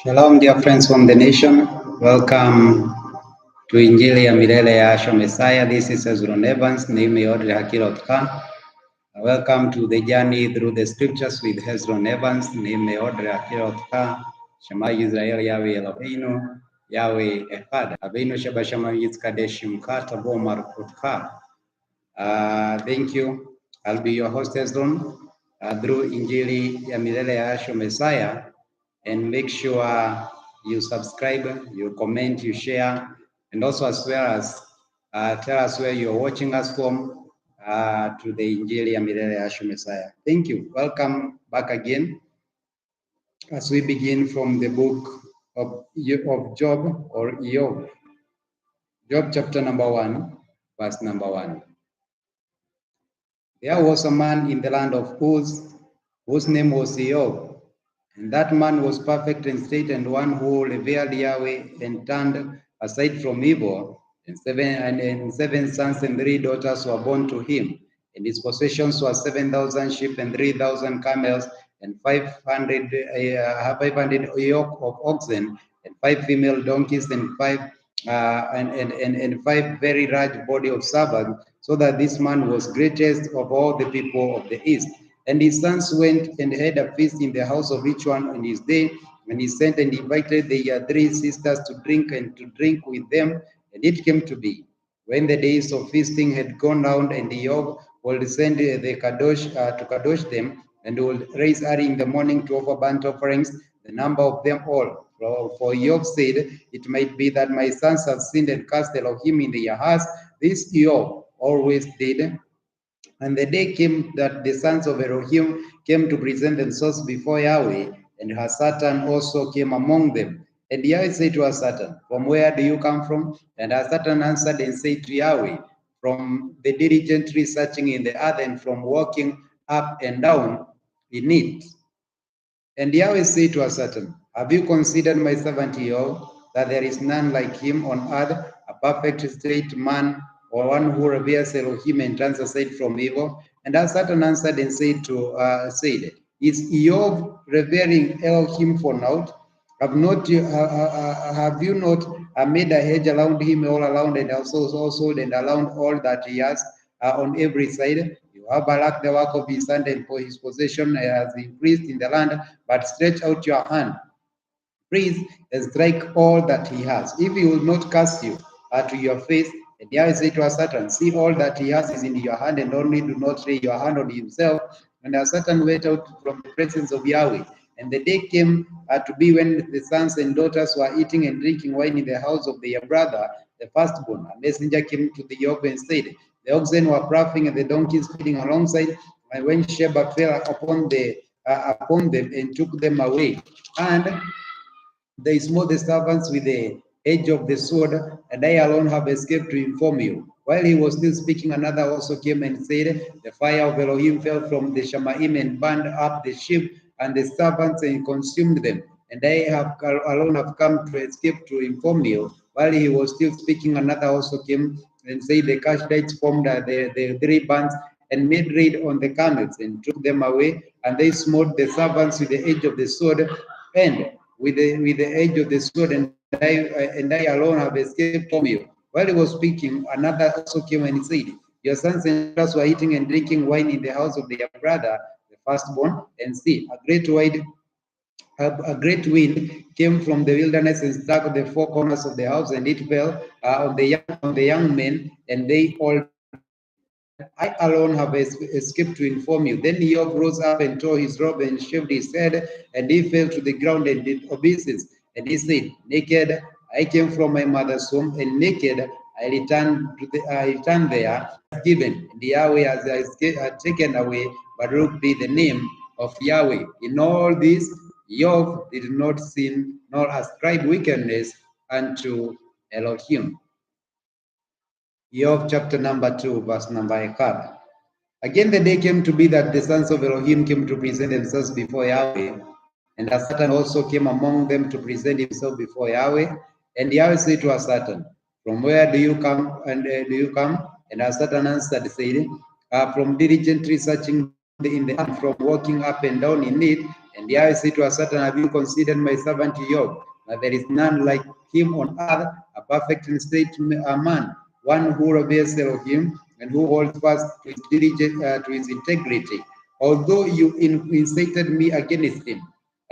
Shalom, dear friends from the nation. Welcome to Injili ya Milele ya Asha Messiah. This is Hezron Evans, Naime Odre Hakilot. Welcome to the journey through the scriptures with Hezron Evans, Naime Odre Hakilot. Shema Israel Yahweh Eloheinu, Yahweh Echad. Avinu Sheba Shema Yitzkadesh Mkata Bomar Kutka. Thank you. I'll be your host, Hezron, through Injili ya Milele ya Asha Messiah. And make sure you subscribe, you comment, you share, and also as well as tell us where you're watching us from to the Injili ya Milele ya Asha Messiah. Thank you. Welcome back again as we begin from the book of Job or Job. Job chapter number 1, verse number 1. There was a man in the land of Uz, whose name was Job. And that man was perfect and straight, and one who revered Yahweh and turned aside from evil. And seven sons and 3 daughters were born to him. And his possessions were 7,000 sheep and 3,000 camels, and 500 yoke of oxen, and 5 female donkeys, and 5 very large body of servants, so that this man was greatest of all the people of the east. And his sons went and had a feast in the house of each one on his day. And he sent and invited their 3 sisters to drink with them. And it came to be, when the days of feasting had gone round, and Job would send the Kadosh to Kadosh them, and would raise early in the morning to offer burnt offerings, the number of them all. For Job said, it might be that my sons have sinned and cast Elohim in their hearts. This Job always did. And the day came that the sons of Elohim came to present themselves before Yahweh, and her Satan also came among them. And Yahweh said to her Satan, from where do you come from? And her Satan answered and said to Yahweh, from the diligently searching in the earth, and from walking up and down in it. And Yahweh said to her Satan, have you considered my servant Job, that there is none like him on earth, a perfect straight man, or one who reveres Elohim and turns aside from evil? And as Satan answered and said, is Job revering Elohim for naught? Have you not made a hedge around him all around, and also and around all that he has on every side? You have Balak, the work of his hand, and for his possession has increased in the land, but stretch out your hand, please, and strike all that he has. If he will not cast you to your face, and Yahweh said to Satan, see, all that he has is in your hand, and only do not lay your hand on himself. And Satan went out from the presence of Yahweh. And the day came to be when the sons and daughters were eating and drinking wine in the house of their brother, the firstborn. A messenger came to the Job and said, the oxen were ploughing and the donkeys feeding alongside. And when Sheba fell upon them and took them away, and they smote the servants with the edge of the sword, and I alone have escaped to inform you. While he was still speaking, another also came and said, the fire of Elohim fell from the Shamaim and burned up the sheep and the servants and consumed them. And I alone have come to escape to inform you. While he was still speaking, another also came and said, the Cashdites formed the 3 bands and made raid on the camels and took them away. And they smote the servants with the edge of the sword, and with the edge of the sword, and I alone have escaped from you. While he was speaking, another also came and said, your sons and daughters were eating and drinking wine in the house of their brother, the firstborn, and see, a great wind came from the wilderness and struck the 4 corners of the house, and it fell on the young men, and they all. I alone have escaped to inform you. Then Job rose up and tore his robe and shaved his head, and he fell to the ground and did obeisance. And he said, naked I came from my mother's womb, and naked I returned there as given. And Yahweh has taken away, Baruch be the name of Yahweh. In all this, Job did not sin nor ascribe wickedness unto Elohim. Job chapter number 2, verse number 1. Again the day came to be that the sons of Elohim came to present themselves before Yahweh, and Satan also came among them to present himself before Yahweh. And Yahweh said to Satan, from where do you come? And Satan answered, saying, from diligently searching in the earth, from walking up and down in it. And And Yahweh said to Satan, have you considered my servant Job? That there is none like him on earth, a perfect and straight man, one who reveres Elohim and who holds fast to his integrity. Although you incited me against him,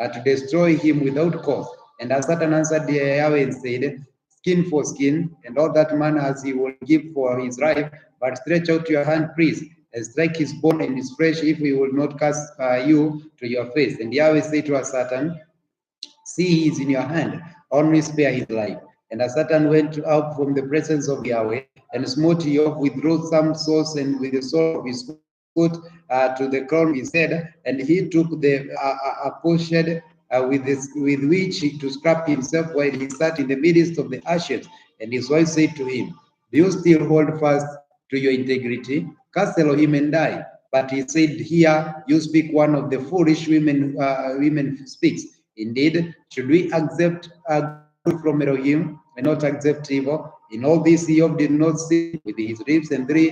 to destroy him without cause. And as Satan answered Yahweh and said, skin for skin, and all that man as he will give for his right, but stretch out your hand, priest, and strike his bone and his flesh, if he will not cast you to your face. And Yahweh said to Satan, see, he is in your hand, only spare his life. And as Satan went out from the presence of Yahweh and smote Job with some sores and with the sole of his foot to the crown of his head, and he took the potsherd with which to scrap himself while he sat in the midst of the ashes. And his wife said to him, do you still hold fast to your integrity? Cast Elohim and die. But he said, here you speak one of the foolish women speaks. Indeed, should we accept good from Elohim and not accept evil? In all this, Job did not sin with his lips, and three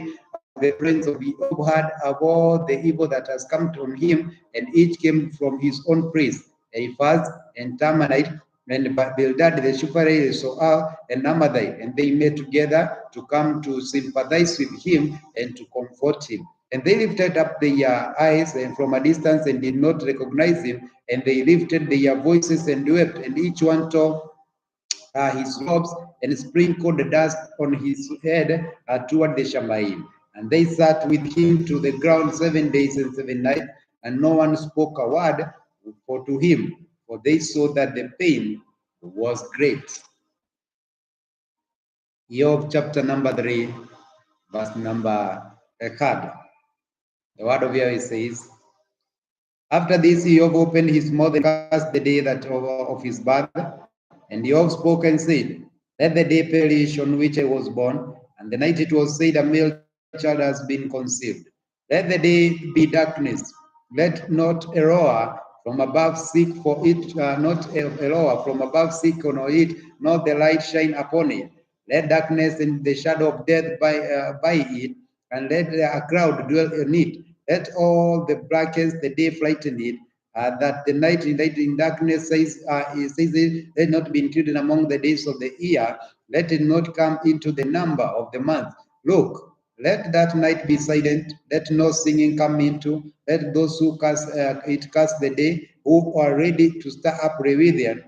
of the friends of Job heard of all the evil that has come to him, and each came from his own priest, Eliphaz and Temanite, and Bildad the Shuphite, Soal and Amadai, and they met together to come to sympathize with him and to comfort him. And they lifted up their eyes and from a distance and did not recognize him, and they lifted their voices and wept, and each one tore his robes and sprinkled the dust on his head toward the Shamaim. And they sat with him to the ground 7 days and 7 nights, and no one spoke a word to him, for they saw that the pain was great. Job chapter number 3, verse number 3. The word of Yahweh says, after this, Job opened his mouth and cursed the day that of his birth. And Job spoke and said, let the day perish on which I was born, and the night it was said, a male child has been conceived. Let the day be darkness. Let not a roar from above seek for it, not a roar from above seek on it, nor the light shine upon it. Let darkness and the shadow of death by it, and let a crowd dwell in it. Let all the blackness the day frighten it, that the night in darkness says it, let not be included among the days of the year, let it not come into the number of the month. Look, let that night be silent, let no singing come into, let those who cast the day, who are ready to stir up rebellion.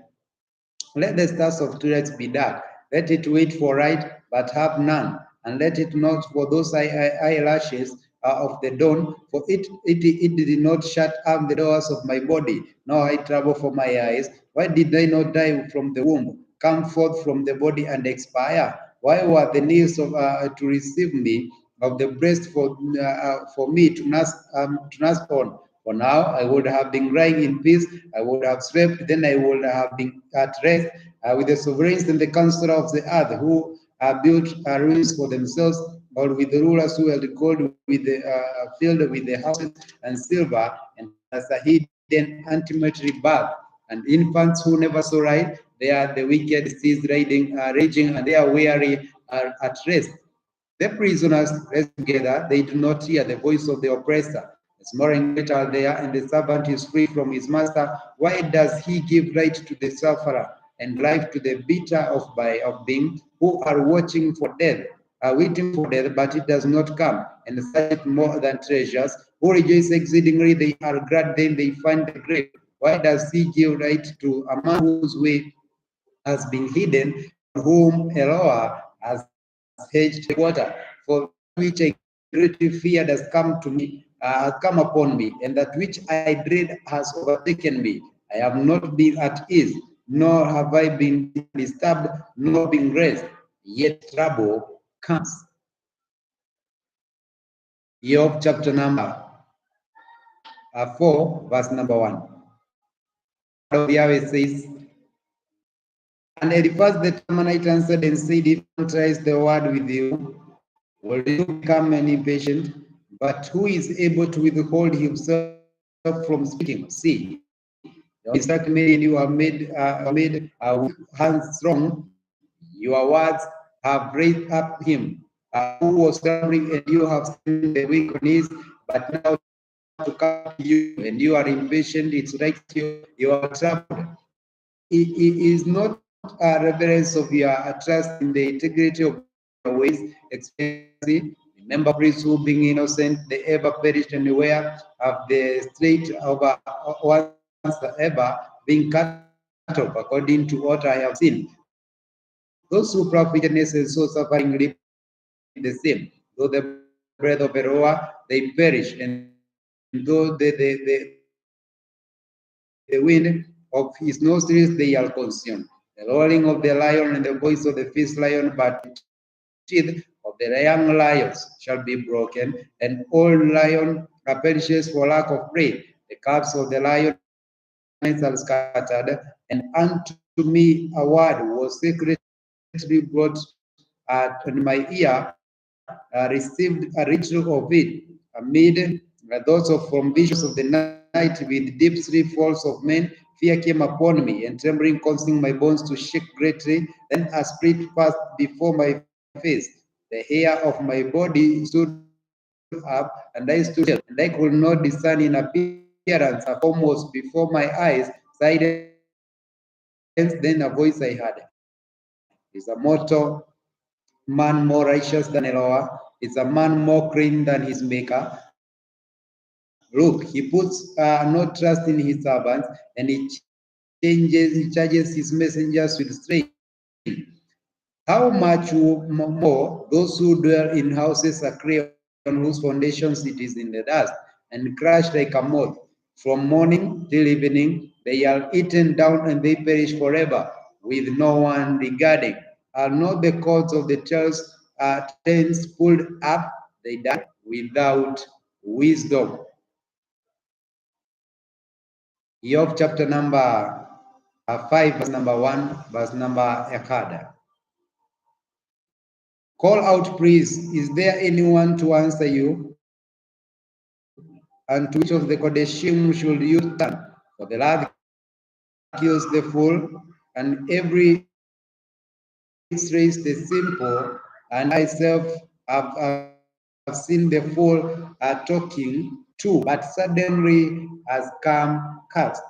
Let the stars of twilight be dark. Let it wait for light, but have none. And let it not for those eyelashes of the dawn, for it did not shut up the doors of my body, nor I trouble for my eyes. Why did I not die from the womb, come forth from the body and expire? Why were the knees to receive me, of the breast for me to nurse on? For now I would have been lying in peace, I would have slept, then I would have been at rest with the sovereigns and the counselor of the earth, who built ruins for themselves, or with the rulers who held gold with the filled with the houses and silver, and as a hidden ultimately birth, and infants who never saw right, they are the wicked seas raging, and they are weary at rest. The prisoners rest together, they do not hear the voice of the oppressor. The small and great are there, and the servant is free from his master. Why does he give right to the sufferer and life to the bitter of being, who are watching for death, are waiting for death, but it does not come, and search it more than treasures, who rejoice exceedingly, they are glad, then they find the grave. Why does he give right to a man whose way has been hidden, whom Eloah has hedged the water? For that which I greatly feared has come to me, has come upon me, and that which I dread has overtaken me. I have not been at ease, nor have I been disturbed, nor been rest, yet trouble comes. Job chapter number 4, verse number 1. Yahweh says, and Eliphaz the Temanite answered and said, if one tries the word with you, will you become an impatient? But who is able to withhold himself from speaking? See, you have struck me, and you have made hands strong. Your words have raised up him who was stumbling, and you have seen the weak on his. But now to come to you and you are impatient, it strikes you, you are troubled. It is not a reverence of your trust in the integrity of your ways, experience. Remember priests who, being innocent, they ever perished, and where have the straight over once ever been cut off, according to what I have seen. Those who practice wickedness and so suffering reap the same. Though the breath of Eroah, they perish, and though the wind of his nostrils, they are consumed. The roaring of the lion and the voice of the fierce lion, but the teeth of the young lions shall be broken, and all lion perishes for lack of prey. The cubs of the lion and the lions are scattered, and unto me a word was secretly brought on my ear, received a riddle of it amid thoughts of from visions of the night with deep sleep falls of men. Fear came upon me, and trembling causing my bones to shake greatly. Then a spirit passed before my face. The hair of my body stood up, and I stood still, and I could not discern in appearance. A form was before my eyes, silence. Then a voice I heard. Is a mortal man more righteous than Eloah? Is a man more clean than his maker? Look, he puts no trust in his servants, and he charges his messengers with strain. How much more those who dwell in houses are crayon, whose foundations it is in the dust, and crash like a moth. From morning till evening, they are eaten down and they perish forever, with no one regarding. Are not the cords of the tents pulled up? They die without wisdom. Job chapter number 5, verse number 1, verse number Echad. Call out, please. Is there anyone to answer you? And to which of the Kodeshim should you turn? For the wrath kills the fool, and every its race the simple. And I myself have seen the fool talking too, but suddenly has come cast.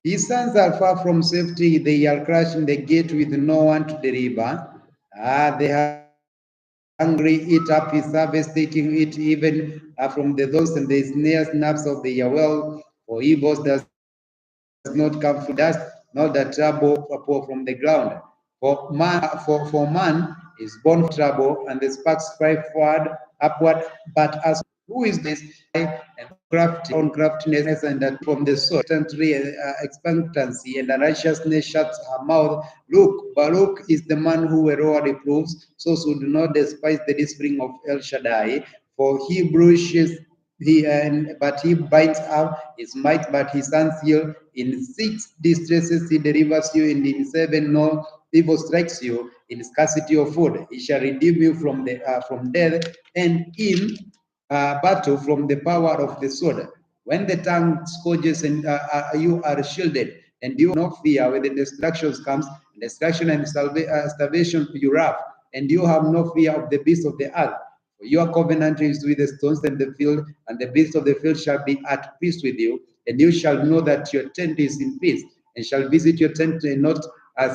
His sons are far from safety. They are crushed in the gate with no one to deliver. The hungry eat up his harvest, taking it even from the thorns and the snares naps of the well. For evil does not come from the dust, nor the trouble pour from the ground. For man is born for trouble, and the sparks fly forward, upward. But as who is this and craftiness and that from the soul, expectantly expectancy, and righteousness shuts her mouth. Look, Baruch is the man who Eroah reproves, so should not despise the discipline of El Shaddai, for he brushes but he binds up his might, but his sons heal. In 6 distresses he delivers you, and in 7 no evil strikes you. In scarcity of food he shall redeem you from death, and in battle from the power of the sword. When the tongue scourges and you are shielded, and you have no fear when the destruction comes, destruction and starvation you wrath, and you have no fear of the beasts of the earth. For your covenant is with the stones and the field, and the beasts of the field shall be at peace with you, and you shall know that your tent is in peace, and shall visit your tent and not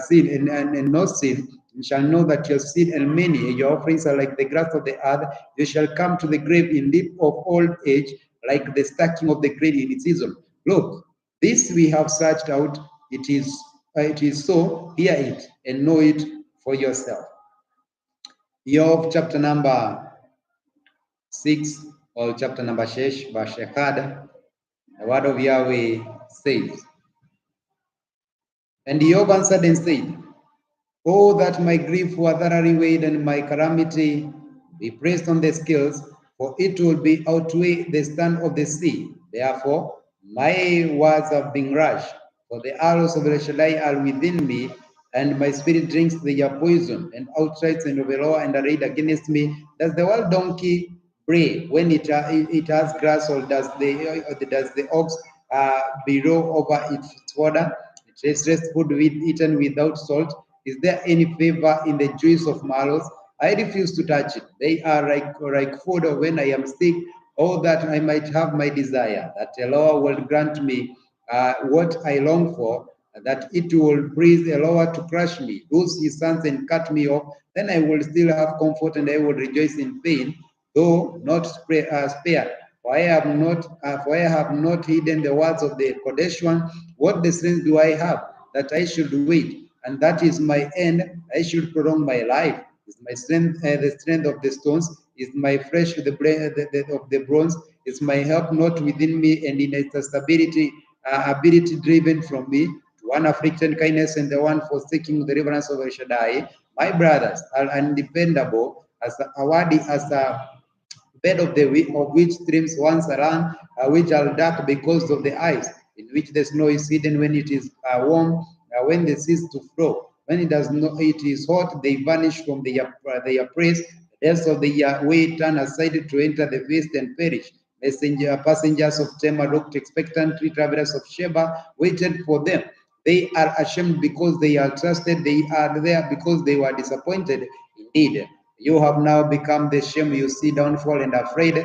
sin and not sin, and shall know that your seed and many, and your offerings are like the grass of the earth. You shall come to the grave in deep of old age, like the stacking of the grain in its season. Look, this we have searched out. It is so. Hear it and know it for yourself. Job chapter number 6 or chapter number 6, verse 1. The word of Yahweh says, and Job answered and said, oh, that my grief were thoroughly weighed and my calamity be placed on the scales, for it will be outweigh the stand of the sea. Therefore, my words have been rash, for the arrows of El Shaddai are within me, and my spirit drinks their poison, and outrights and overlaw and arrayed against me. Does the wild donkey bray when it has grass, or does the ox below over its fodder? It tastes food eaten without salt. Is there any favor in the juice of mallows? I refuse to touch it. They are like food when I am sick, or that I might have my desire, that the Lord will grant me what I long for, that it will please the Lord to crush me, loose his sons and cut me off, then I will still have comfort and I will rejoice in pain, though not spared. For I have not hidden the words of the Kodesh one. What the strength do I have that I should wait? And that is my end. I should prolong my life. Is my strength the strength of the stones? Is my flesh of the bronze? Is my help not within me, and in its stability, ability driven from me? To one afflicted kindness and the one forsaking the reverence of El Shaddai. My brothers are undependable as awarding as a bed of which streams once run, which are dark because of the ice, in which the snow is hidden when it is warm, when they cease to flow. When it is hot, they vanish from their place. The rest of the way turn aside to enter the feast and perish. Passengers of Tema looked expectantly, travelers of Sheba waited for them. They are ashamed because they are trusted. They are there because they were disappointed. Indeed, you have now become the shame. You see downfall and afraid.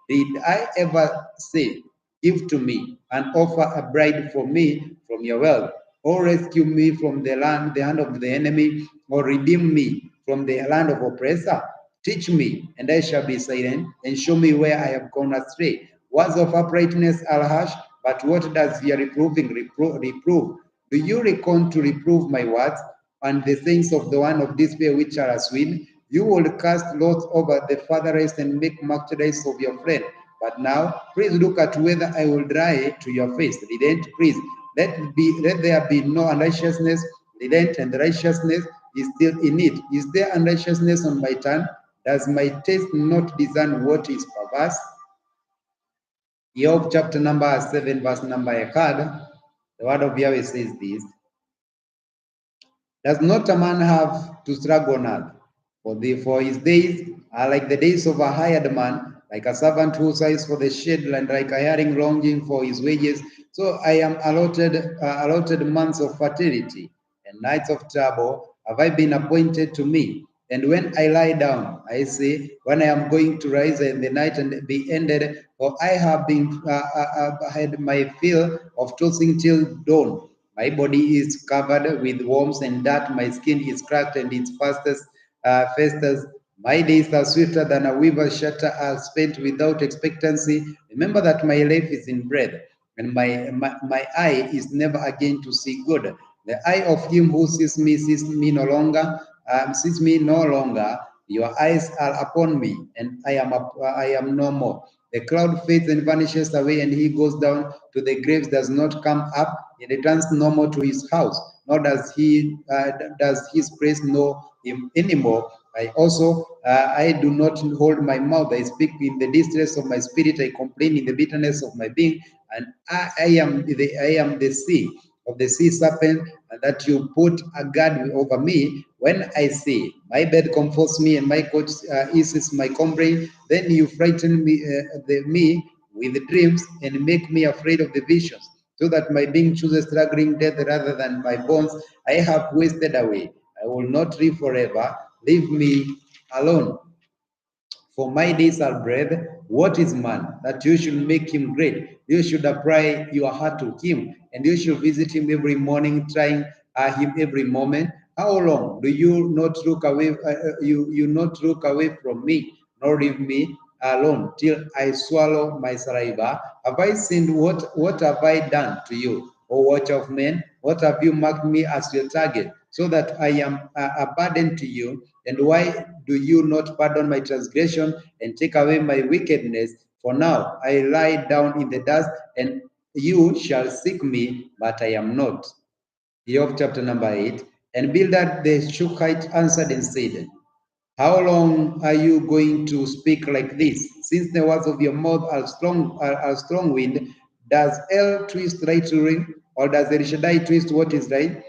Did I ever say, give to me and offer a bride for me from your wealth, or rescue me from the hand of the enemy, or redeem me from the land of oppressor? Teach me, and I shall be silent, and show me where I have gone astray. Words of uprightness are harsh, but what does your reproving reprove? Do you reckon to reprove my words, and the things of the one of despair which are as wind? You will cast lots over the fatherless and make merchandise of your friend. But now, please look at whether I will dry to your face. Relent, please. Let there be no unrighteousness. Relent, and righteousness is still in it. Is there unrighteousness on my tongue? Does my taste not discern what is perverse? Job chapter number 7, verse number 1. The word of Yahweh says this. Does not a man have to struggle on earth? For his days are like the days of a hired man, like a servant who sighs for the shade, and like a hireling longing for his wages. So I am allotted months of fertility, and nights of trouble have I been appointed to me. And when I lie down, I say, when I am going to rise in the night and be ended, for I have had my fill of tossing till dawn. My body is covered with worms and dirt. My skin is cracked and its festers. My days are swifter than a weaver's shutter are spent without expectancy. Remember that my life is in breath, and my eye is never again to see good. The eye of him who sees me no longer, sees me no longer. Your eyes are upon me, and I am no more. The cloud fades and vanishes away, and he goes down to the graves, does not come up. He returns no more to his house, nor does his praise know him anymore. I do not hold my mouth. I speak in the distress of my spirit. I complain in the bitterness of my being, and I am the sea of the sea serpent, and that you put a guard over me. When I say, my bed comforts me and my couch eases my comrade, then you frighten me with dreams and make me afraid of the visions, so that my being chooses struggling death rather than my bones. I have wasted away. I will not live forever. Leave me alone. For my days are bread. What is man that you should make him great? You should apply your heart to him, and you should visit him every morning, trying him every moment. How long do you not look away? You not look away from me, nor leave me alone till I swallow my saliva? Have I sinned? What have I done to you, O watch of men? What have you marked me as your target, so that I am a burden to you? And why do you not pardon my transgression and take away my wickedness? For now I lie down in the dust, and you shall seek me, but I am not. Job chapter number 8. And Bildad the Shuhite answered and said, how long are you going to speak like this? Since the words of your mouth are strong wind, does El twist right to ring, or does El Shaddai twist what is right?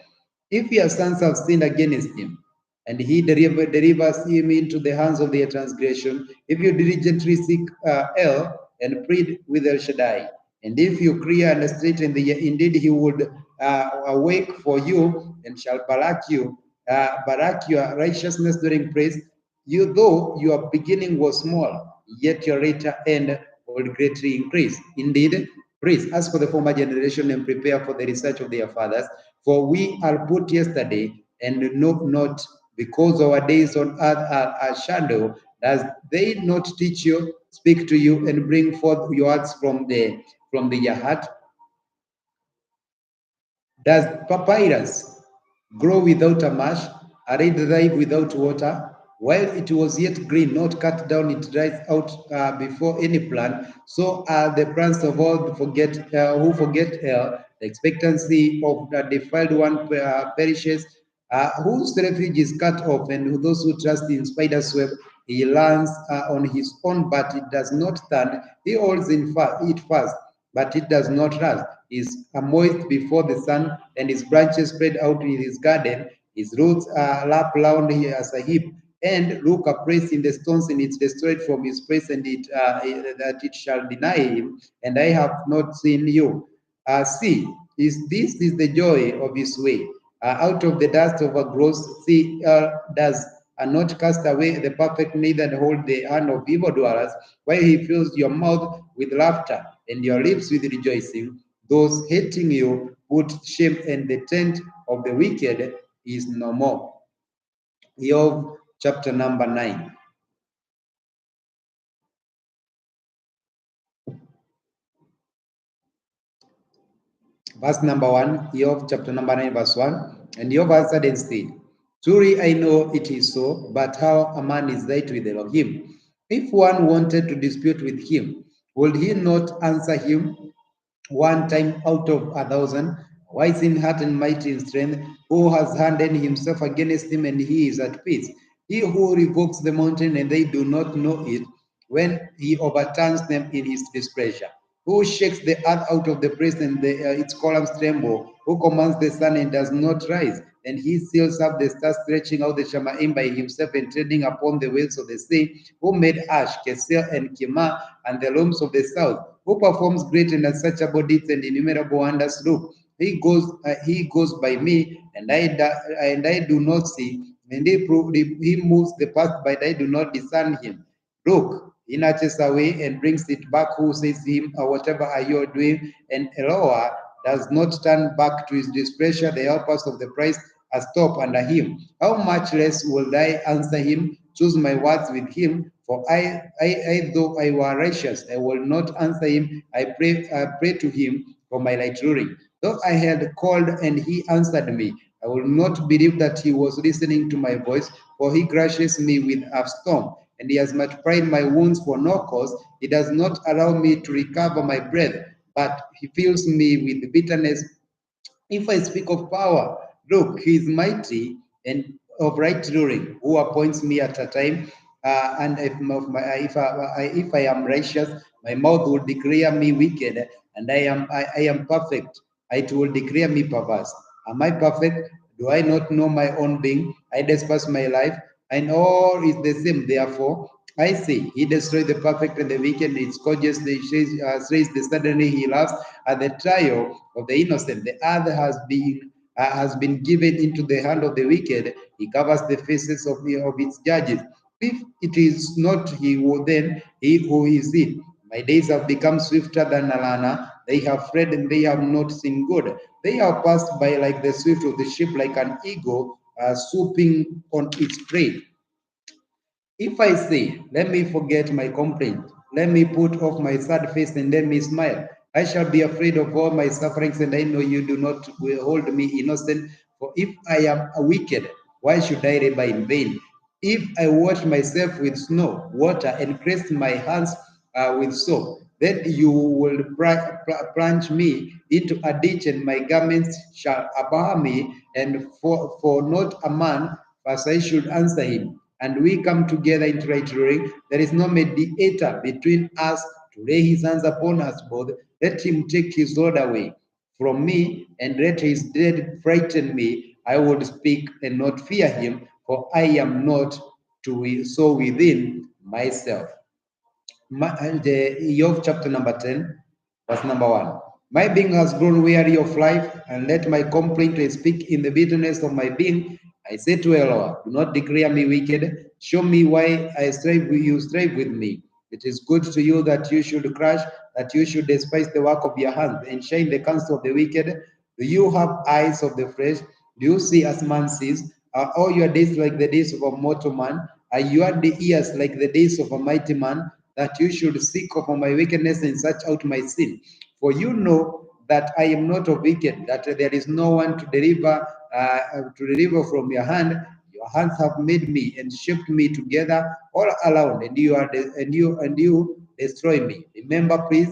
If your sons have sinned against him, and he delivers him into the hands of their transgression, if you diligently seek El and plead with El Shaddai, and if you clear and straighten indeed he would awake for you and shall barak your righteousness during praise. You though your beginning was small, yet your later end will greatly increase. Indeed, praise as for the former generation and prepare for the research of their fathers. For we are put yesterday and know not, because our days on earth are a shadow. Does they not teach you, speak to you, and bring forth your words from the heart? Does papyrus grow without a marsh, a reed thrive without water? While it was yet green, not cut down, it dries out before any plant. So are the plants of all who forget the expectancy of the defiled one perishes. Whose refuge is cut off, and those who trust in spider's web, he lands on his own, but it does not stand. He holds it fast, but it does not rust. Is moist before the sun, and his branches spread out in his garden. His roots are lap round here as a heap, and look appraised in the stones, and it's destroyed from his place, and that it shall deny him. And I have not seen you. See, this is the joy of his way. Out of the dust of a gross sea does not cast away the perfect, neither hold the hand of evildoers, while he fills your mouth with laughter and your lips with rejoicing. Those hating you put shame, and the tent of the wicked is no more. Job chapter number 9. Verse number 1, Job chapter number 9, verse 1. And Job answered and said, Truly I know it is so, but how a man is right with Elohim? If one wanted to dispute with him, would he not answer him one time out of 1,000? Wise in heart and mighty in strength, who has hardened himself against him, and he is at peace. He who revokes the mountain, and they do not know it, when he overturns them in his displeasure. Who shakes the earth out of the place, and its columns tremble? Who commands the sun and does not rise? And he seals up the stars, stretching out the Shamaim by himself and treading upon the waves of the sea. Who made Ash, Kesel, and Kemah, and the looms of the south? Who performs great and unsearchable deeds and innumerable wonders? Look, he goes by me, and I do not see, and he moves the path, but I do not discern him. Look, he snatches away and brings it back. Who says to him, whatever are you doing? And Eloah does not turn back to his displeasure. The helpers of the priest are stopped under him. How much less will I answer him? Choose my words with him. For though I were righteous, I will not answer him. I pray to him for my light ruling. Though I had called and he answered me, I will not believe that he was listening to my voice, for he crushes me with a storm, and he has multiplied my wounds for no cause. He does not allow me to recover my breath, but he fills me with bitterness. If I speak of power, look, he is mighty and of right ruling, who appoints me at a time. And if I am righteous, my mouth will declare me wicked, and I am perfect. It will declare me perverse. Am I perfect? Do I not know my own being? I despise my life, and all is the same. Therefore, I say, he destroys the perfect and the wicked. It scourges the suddenly he laughs at the trial of the innocent. The earth has been given into the hand of the wicked. He covers the faces of its judges. If it is not he who, then he who is it. My days have become swifter than a learner. They have fled and they have not seen good. They have passed by like the swift of the ship, like an eagle swooping on its prey. If I say, let me forget my complaint, let me put off my sad face and let me smile, I shall be afraid of all my sufferings, and I know you do not hold me innocent. For if I am wicked, why should I labor in vain? If I wash myself with snow, water, and cleanse my hands with soap, then you will plunge me into a ditch, and my garments shall abhor me, and for not a man, as I should answer him. And we come together into right ruling. There is no mediator between us to lay his hands upon us both. Let him take his sword away from me, and let his dead frighten me. I would speak and not fear him, for I am not so within myself. Job chapter number 10, verse number 1. My being has grown weary of life, and let my complaint speak in the bitterness of my being. I say to Eloah, do not declare me wicked. Show me why I strive with you, strive with me. It is good to you that you should crush, that you should despise the work of your hands, and shine the counsel of the wicked. Do you have eyes of the flesh? Do you see as man sees? Are all your days like the days of a mortal man? Are your ears like the days of a mighty man? That you should seek of my wickedness and search out my sin. For you know that I am not of wicked, that there is no one to deliver from your hand. Your hands have made me and shaped me together all around, and you destroy me. Remember, please,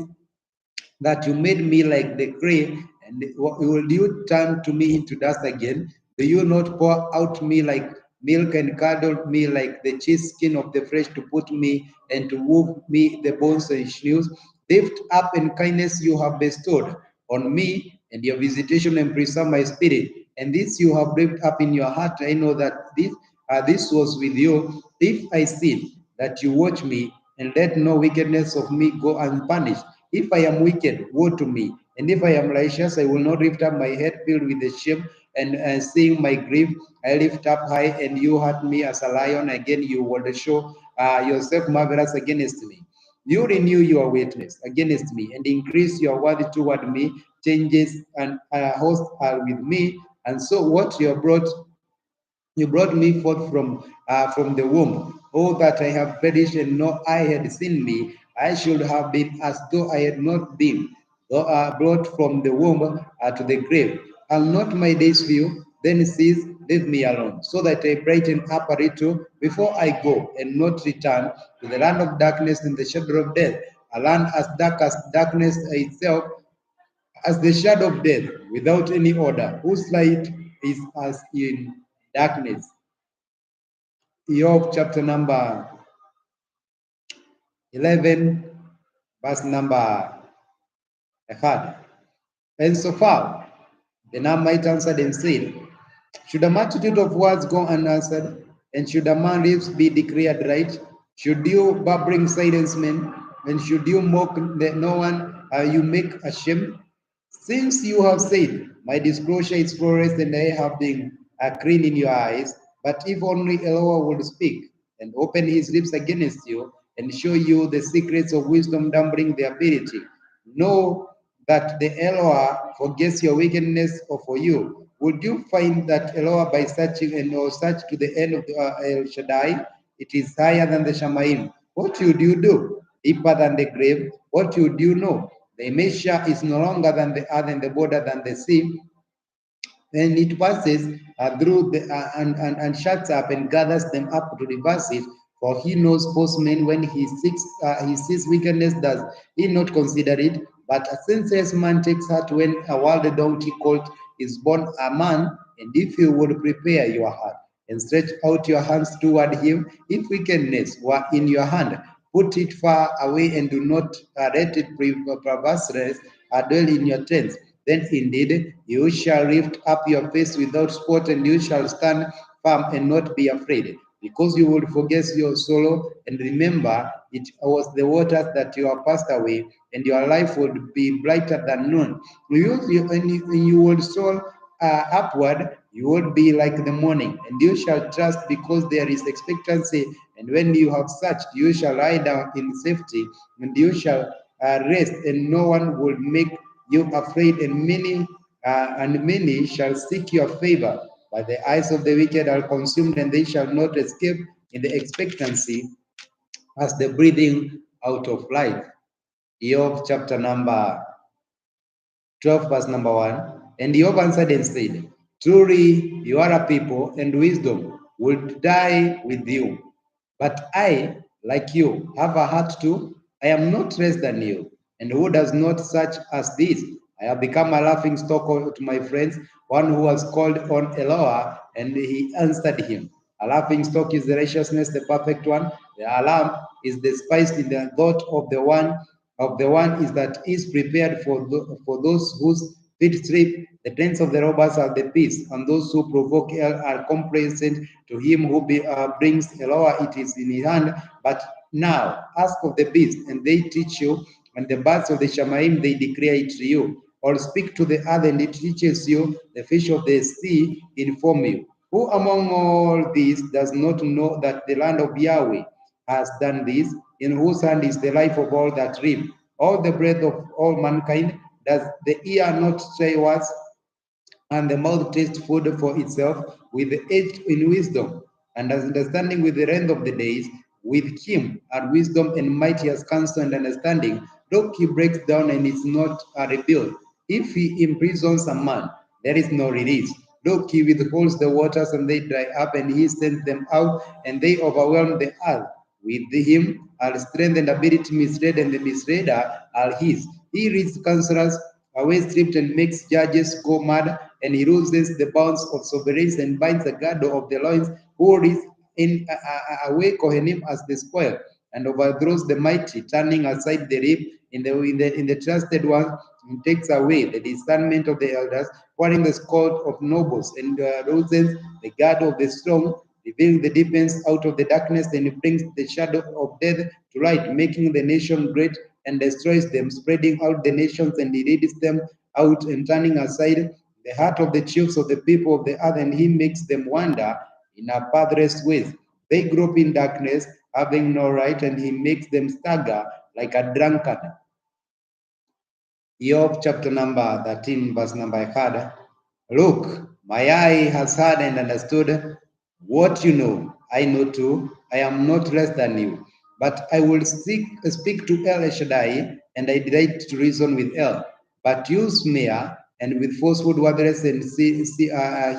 that you made me like the clay, and will you turn to me into dust again? Do you not pour out me like milk and curdle me like the cheese skin of the flesh to put me and to move me the bones and sinews? Lift up in kindness you have bestowed on me, and your visitation and preserve my spirit. And this you have lifted up in your heart. I know that this was with you. If I sin, that you watch me, and let no wickedness of me go unpunished. If I am wicked, woe to me. And if I am righteous, I will not lift up my head filled with the shame, and seeing my grief, I lift up high, and you hurt me as a lion. Again, you will show yourself marvelous against me. You renew your witness against me, and increase your word toward me. Changes and hosts are with me, and so what you brought me forth from the womb. Oh, that I have perished and no eye had seen me. I should have been as though I had not been, though brought from the womb to the grave. I'll not my days view, then cease, leave me alone, so that I brighten up a little before I go, and not return to the land of darkness and the shadow of death, a land as darkness itself, as the shadow of death, without any order, whose light is as in darkness. Job chapter number 11, verse number 1. And so far, the Namite answered and said, should a multitude of words go unanswered, and should a man's lips be declared right? Should you babbling silence men, and should you mock no one you make ashamed? Since you have said, my disclosure is flawless and I have been clean in your eyes, but if only Eloah would speak and open his lips against you and show you the secrets of wisdom, dumbling the ability, know that the Eloah forgets your wickedness or for you. Would you find that Eloah by searching and or search to the end of the El Shaddai? It is higher than the Shamaim. What would you do? Deeper than the grave? What would you know? The measure is no longer than the earth and the border than the sea. Then it passes through the and shuts up and gathers them up to reverse it. For he knows postmen when he sees wickedness, does he not consider it? But a senseless man takes heart when a wild donkey colt is born a man. And if you would prepare your heart and stretch out your hands toward him, if wickedness were in your hand, put it far away and do not let it perverseness dwell in your tents. Then indeed you shall lift up your face without spot, and you shall stand firm and not be afraid, because you will forget your sorrow and remember it was the waters that you have passed away, and your life would be brighter than noon. And you will soar upward, you will be like the morning, and you shall trust because there is expectancy. And when you have searched, you shall lie down in safety, and you shall rest, and no one will make you afraid, and many shall seek your favor. But the eyes of the wicked are consumed, and they shall not escape in the expectancy as the breathing out of life. Job chapter number 12, verse number 1. And Job answered and said, truly you are a people, and wisdom would die with you. But I, like you, have a heart too. I am not less than you. And who does not such as this? I have become a laughing stock to my friends, one who has called on Eloah, and he answered him. A laughing stock is the righteousness, the perfect one. The alarm is despised in the thought of the one is that is prepared for those whose feet sleep. The tents of the robbers are the peace, and those who provoke hell are complacent. To him who brings Eloah, it is in his hand. But now ask of the beast, and they teach you, and the birds of the Shamaim, they declare it to you. Or speak to the earth, and it teaches you. The fish of the sea inform you. Who among all these does not know that the land of Yahweh has done this, in whose hand is the life of all that live, all the breath of all mankind? Does the ear not say words, and the mouth tastes food for itself, with the age in wisdom, and as understanding with the length of the days? With him are wisdom and might he has counsel and understanding. Look, he breaks down and is not rebuilt. If he imprisons a man, there is no release. Look, he withholds the waters and they dry up, and he sends them out, and they overwhelm the earth. With him are strength and ability misled, and the misleader are his. He reads counselors away stripped and makes judges go mad, and he looses the bounds of sovereigns and binds the girdle of the loins, who reads in away Kohenim as the spoil, and overthrows the mighty, turning aside the reap in the trusted ones, and takes away the discernment of the elders, pouring the scald of nobles, and loosens the guard of the strong, revealing the defense out of the darkness, and he brings the shadow of death to light, making the nation great and destroys them, spreading out the nations, and he leads them out and turning aside the heart of the chiefs of the people of the earth, and he makes them wander in a pathless ways. They grope in darkness, having no right, and he makes them stagger like a drunkard. Job chapter number 13, verse number I had. Look, my eye has heard and understood what you know. I know too. I am not less than you. But I will speak to El Shaddai, and I delight to reason with El. But you smear, and with falsehood worthless and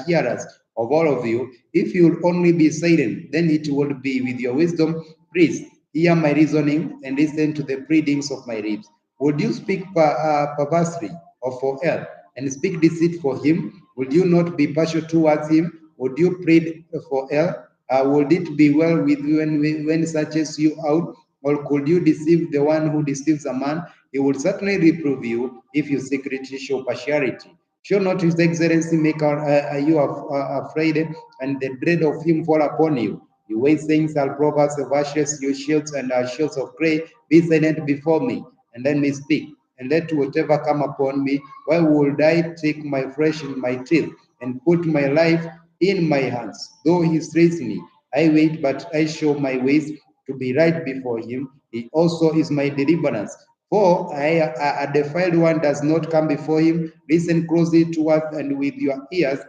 hearers of all of you, if you will only be silent, then it will be with your wisdom. Please hear my reasoning and listen to the pleadings of my lips. Would you speak perversely or for El, and speak deceit for him? Would you not be partial towards him? Would you plead for El? Would it be well with you when searches you out? Or could you deceive the one who deceives a man? He will certainly reprove you if you secretly show partiality. Should not his excellency make you afraid, and the dread of him fall upon you? You waste things are proverbs of ashes, your shields and shields of clay. Be silent before me, and let me speak, and let whatever come upon me. Why would I take my flesh in my teeth, and put my life in my hands? Though he strays me, I wait, but I show my ways to be right before him. He also is my deliverance. For a defiled one does not come before him. Listen closely to us, and with your ears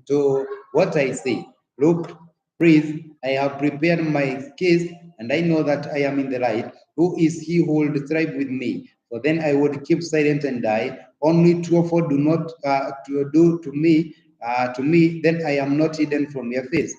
to what I say. Look, breathe. I have prepared my case, and I know that I am in the right. Who is he who will strive with me? For then I would keep silent and die. Only two or four do not to do to me. Then I am not hidden from your face.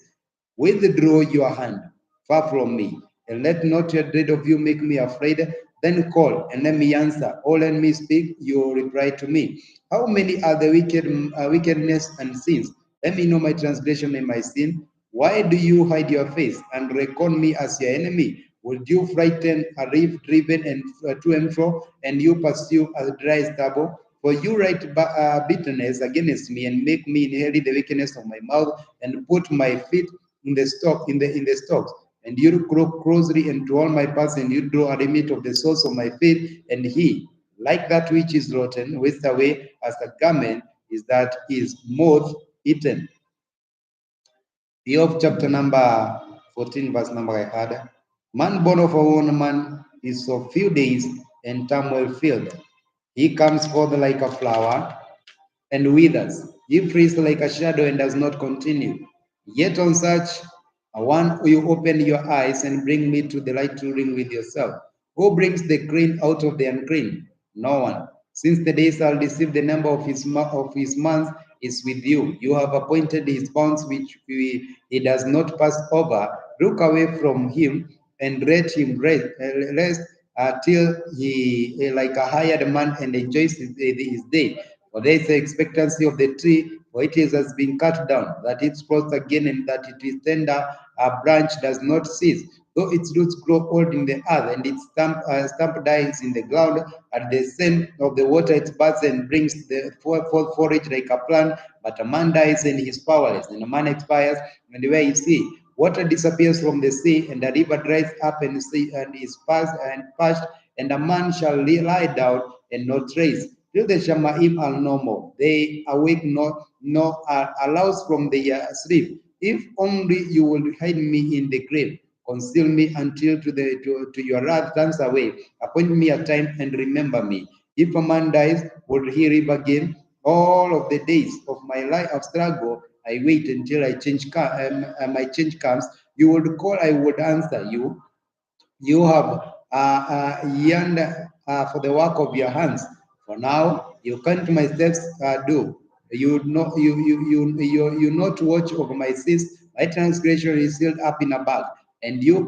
Withdraw your hand far from me, and let not your dread of you make me afraid. Then call, and let me answer. Or let me speak, you reply to me. How many are the wickedness and sins? Let me know my transgression and my sin. Why do you hide your face and reckon me as your enemy? Would you frighten a reef driven and to and fro, and you pursue a dry stubble? For you write bitterness against me, and make me inherit the wickedness of my mouth, and put my feet in the stocks. And you look closely into all my paths, and you draw a limit of the soles of my feet. And he, like that which is rotten, wastes away as a garment is that is moth eaten. Job chapter number 14, verse number I had. Man born of a woman is of few days and turmoil filled. He comes forth like a flower and withers. He frees like a shadow and does not continue. Yet on such a one you open your eyes and bring me to the light ruling with yourself. Who brings the clean out of the unclean? No one. Since the days shall deceive, the number of his months is with you. You have appointed his bounds which he does not pass over. Look away from him and let him rest till he like a hired man and enjoys his day. For there is the expectancy of the tree, for it has been cut down, that it sprouts again, and that it is tender, a branch does not cease. Though its roots grow old in the earth, and its stump dies in the ground, at the scent of the water it buds and brings the forage like a plant. But a man dies and he is powerless, and a man expires, and where is he? Water disappears from the sea, and the river dries up and is parched, and a man shall lie down and not raise. till the Shamaim are no more. They awake not, nor are aroused from their sleep. If only you will hide me in the grave, conceal me until to your wrath turns away. Appoint me a time and remember me. If a man dies, will he live again? All of the days of my life of struggle, I wait until my change comes. You would call, I would answer you. You have yearned for the work of your hands. For now, you count my steps do. You not watch over my sins. My transgression is sealed up in a bag, and you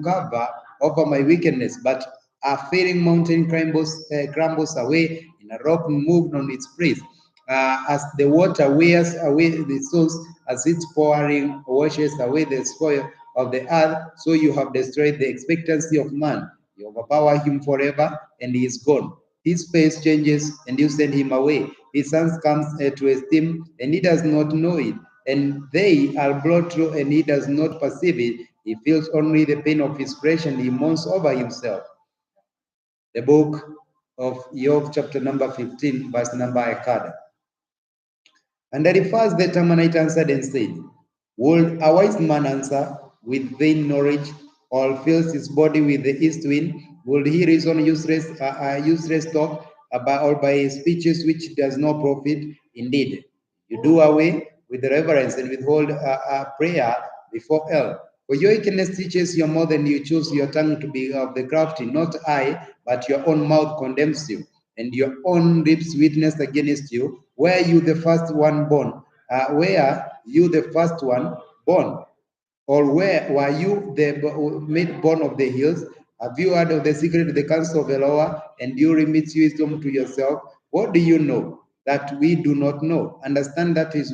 cover over my wickedness. But a failing mountain crumbles away, and a rock moved on its place. As the water wears away the source, as its pouring washes away the spoil of the earth, so you have destroyed the expectancy of man. You overpower him forever, and he is gone. His face changes, and you send him away. His sons comes to esteem, and he does not know it. And they are brought through, and he does not perceive it. He feels only the pain of his flesh, and he mourns over himself. The book of Job, chapter number 15, verse number I card. And at first the Temanite answered and said, would a wise man answer with vain knowledge, or fills his body with the east wind? Would he reason useless talk about, or by speeches which does not profit? Indeed, you do away with reverence and withhold a prayer before El. For your wickedness teaches you more than you choose your tongue to be of the crafty. Not I, but your own mouth condemns you, and your own lips witness against you. Were you the first one born? Were you the first one born? Or where were you the made born of the hills? Have you heard of the secret of the counsel of the Lord, and you remit wisdom to yourself? What do you know that we do not know? Understand that is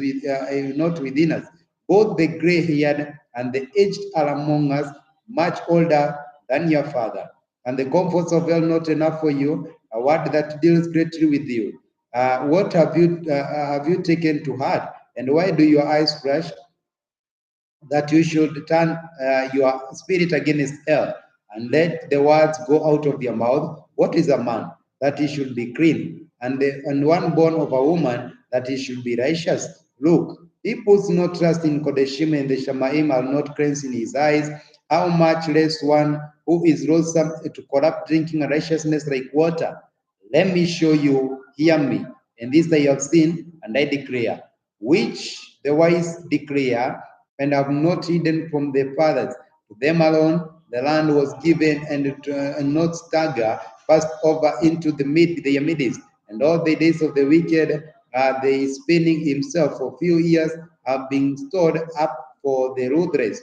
not within us. Both the gray-haired and the aged are among us, much older than your father. And the comforts of hell not enough for you, a word that deals greatly with you. What have you taken to heart, and why do your eyes flash? That you should turn your spirit against hell, and let the words go out of your mouth. What is a man that he should be clean, and one born of a woman that he should be righteous? Look, he puts no trust in Kodeshim, and the Shamaim are not cleansed in his eyes. How much less one who is loathsome to corrupt drinking righteousness like water? Let me show you, hear me, and this I have seen, and I declare, which the wise declare, and have not hidden from their fathers. To them alone the land was given, and not stagger passed over into their midst. And all the days of the wicked they spinning himself for few years have been stored up for the ruthless.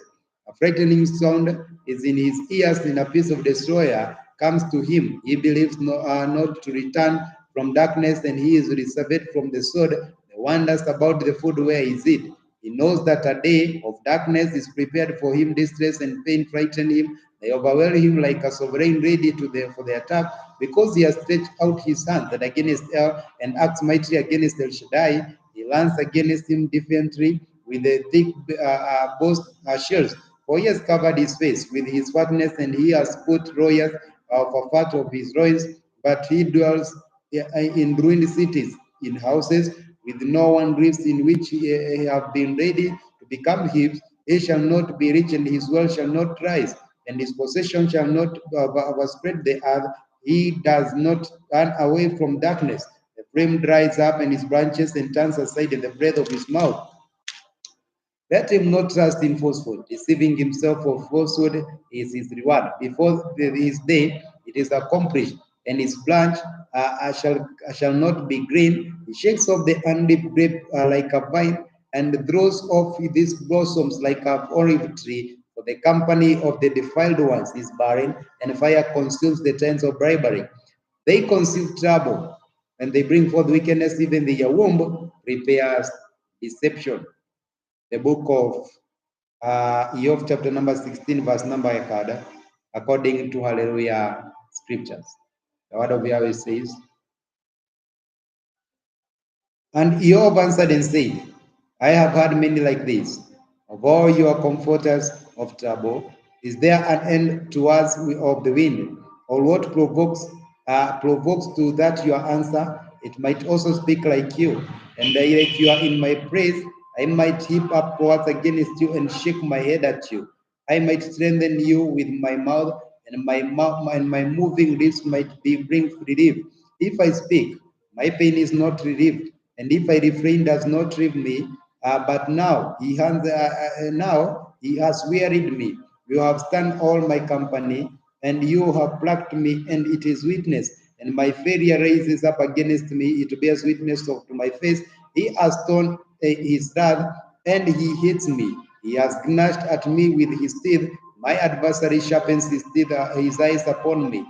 A frightening sound is in his ears, and a piece of destroyer comes to him. He believes not to return from darkness, and he is reserved from the sword. He wonders about the food, where is it? He knows that a day of darkness is prepared for him. Distress and pain frighten him. They overwhelm him like a sovereign ready for the attack, because he has stretched out his hand that against El, and acts mightily against El Shaddai. He lands against him defiantly with the thick shields. For he has covered his face with his fatness, and he has put royals of a fat of his loins. But he dwells in ruined cities, in houses with no one lives, in which he have been ready to become his. He shall not be rich, and his wealth shall not rise, and his possession shall not overspread the earth. He does not turn away from darkness. The flame dries up, and his branches, and turns aside in the breath of his mouth. Let him not trust in falsehood, deceiving himself, for falsehood is his reward. Before his day it is accomplished, and his branch shall not be green. He shakes off the undipped grape like a vine, and throws off these blossoms like an olive tree. For the company of the defiled ones is barren, and fire consumes the tents of bribery. They conceive trouble, and they bring forth wickedness. Even the womb prepares deception. The book of Job, chapter number 16, verse number 1, according to Hallelujah scriptures. The word of Yahweh says, and Job answered and said, I have heard many like this. Of all your comforters of trouble, is there an end to us of the wind? Or what provokes to that your answer? it might also speak like you. And if you are in my praise, I might heap up words against you and shake my head at you. I might strengthen you with my mouth, and my mouth and my moving lips might be bring relief. If I speak, my pain is not relieved, and if I refrain, does not relieve me. But now he has wearied me. You have stand all my company, and you have plucked me, and it is witness. And my failure raises up against me; it bears witness to my face. He has torn his wrath, and he hates me. He has gnashed at me with his teeth. My adversary sharpens his teeth, his eyes upon me.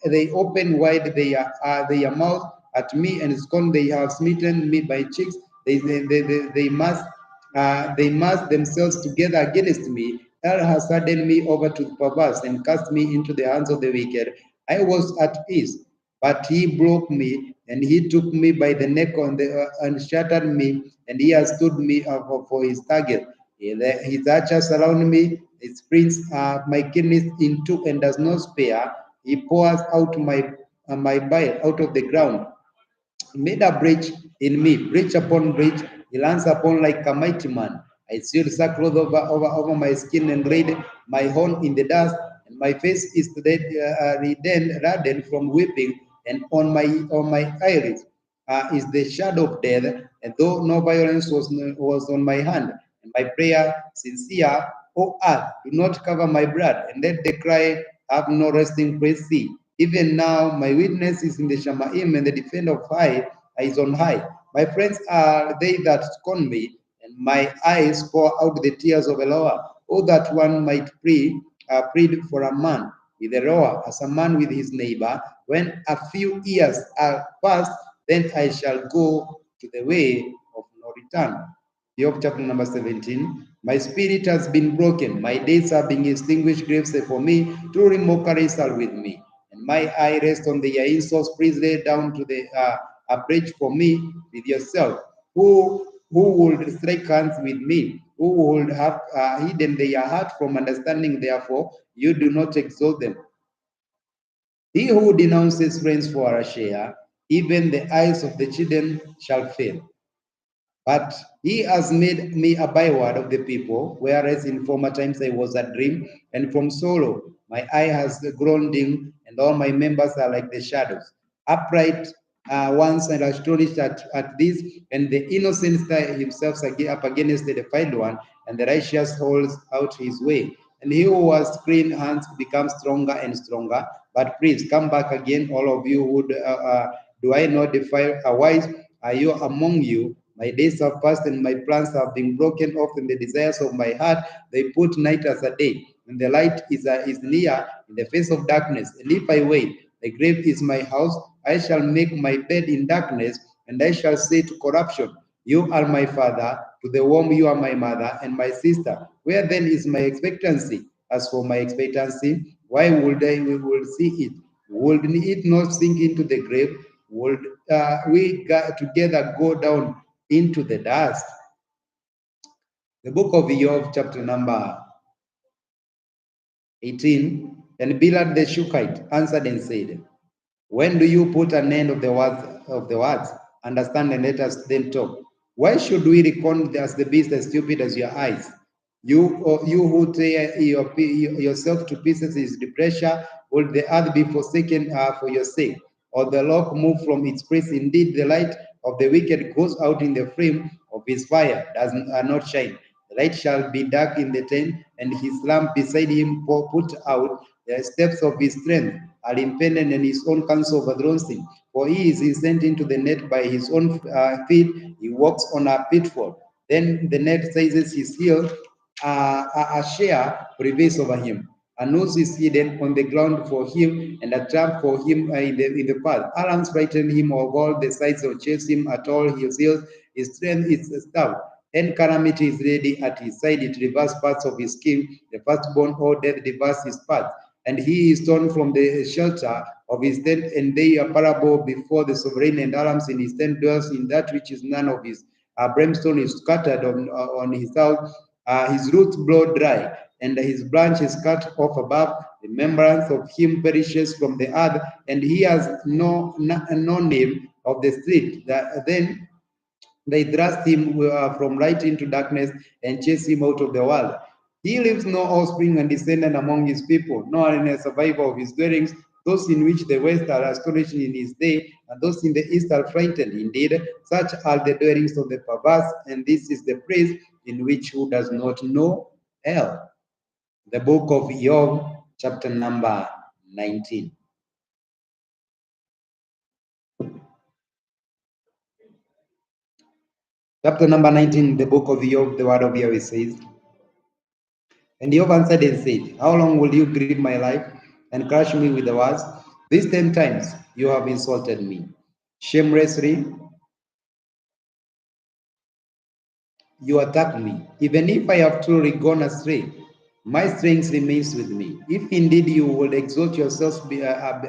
They open wide their mouth at me and scorn. They have smitten me by cheeks. They mass themselves together against me. Hell has hardened me over to the perverse and cast me into the hands of the wicked. I was at peace, but he broke me and he took me by the neck and shattered me, and he has stood me up for his target. His archers surround me. He springs my kidneys in two and does not spare. He pours out my bile out of the ground. He made a breach in me, breach upon breach. He lands upon like a mighty man. I sewed sackcloth over my skin and laid my horn in the dust, and my face is reddened from weeping, and on my eyelids is the shadow of death, and though no violence was on my hand, and my prayer sincere, O earth, do not cover my blood, and let the cry have no resting place. See, even now my witness is in the Shamaim, and the defender of high is on high. My friends are they that scorn me, and my eyes pour out the tears of a lover. Oh, that one might plead for a man with a roar, as a man with his neighbor. When a few years are past, then I shall go to the way of no return. Job chapter number 17. My spirit has been broken. My days are being extinguished. Graves for me. Truly mockeries are with me. And my eye rests on the insults. Please lay down to the bridge for me with yourself. Who would strike hands with me? Who would have hidden their heart from understanding? Therefore, you do not exalt them. He who denounces friends for a share, even the eyes of the children shall fail. But he has made me a byword of the people, whereas in former times I was a dream, and from sorrow my eye has grown dim, and all my members are like the shadows. Upright ones and astonished at this, and the innocent himself up against the defiled one, and the righteous holds out his way. And he who has clean hands becomes stronger and stronger. But please come back again, all of you who do I not defile a wise? Are you among you? My days have passed and my plans have been broken off in the desires of my heart. They put night as a day, and the light is near in the face of darkness. And if I wait, the grave is my house. I shall make my bed in darkness, and I shall say to corruption, you are my father, to the worm you are my mother and my sister. Where then is my expectancy? As for my expectancy, why would we will see it? Would it not sink into the grave? Would we together go down into the dust? The book of Job, chapter number 18. And Bildad the Shuhite answered and said, when do you put an end of the words? Understand and let us then talk. Why should we reckon as the beast as stupid as your eyes? You who tear yourself to pieces is the pressure. Will the earth be forsaken for your sake? Or the rock move from its place? Indeed, the light of the wicked goes out in the flame of his fire, does not shine. The light shall be dark in the tent, and his lamp beside him put out. The steps of his strength are impeded, and his own counsel overthrows him. For he is sent into the net by his own feet. He walks on a pitfall. Then the net seizes his heel. A share prevails over him. A noose is hidden on the ground for him, and a trap for him in the path. Alarms frighten him of all the sides of chase him at all his heels. His strength is stout, and calamity is ready at his side. It reverses parts of his skin. The firstborn, or death, reverses his path. And he is torn from the shelter of his tent, and they are parable before the sovereign, and alarms in his tent dwells in that which is none of his. Brimstone is scattered on his house. His roots blow dry, and his branch is cut off above. Remembrance of him perishes from the earth, and he has no name of the street. Then they thrust him from light into darkness and chase him out of the world. He leaves no offspring and descendant among his people, nor any survivor of his dwellings. Those in which the west are astonished in his day, and those in the east are frightened. Indeed, such are the dwellings of the perverse, and this is the place in which who does not know hell. The book of Job, chapter number 19. Chapter number 19, the book of Job, the word of Yahweh says, and Job answered and said, how long will you grieve my life and crush me with the words? These 10 times you have insulted me. Shamelessly, you attack me. Even if I have truly gone astray, my strength remains with me. If indeed you will exalt yourselves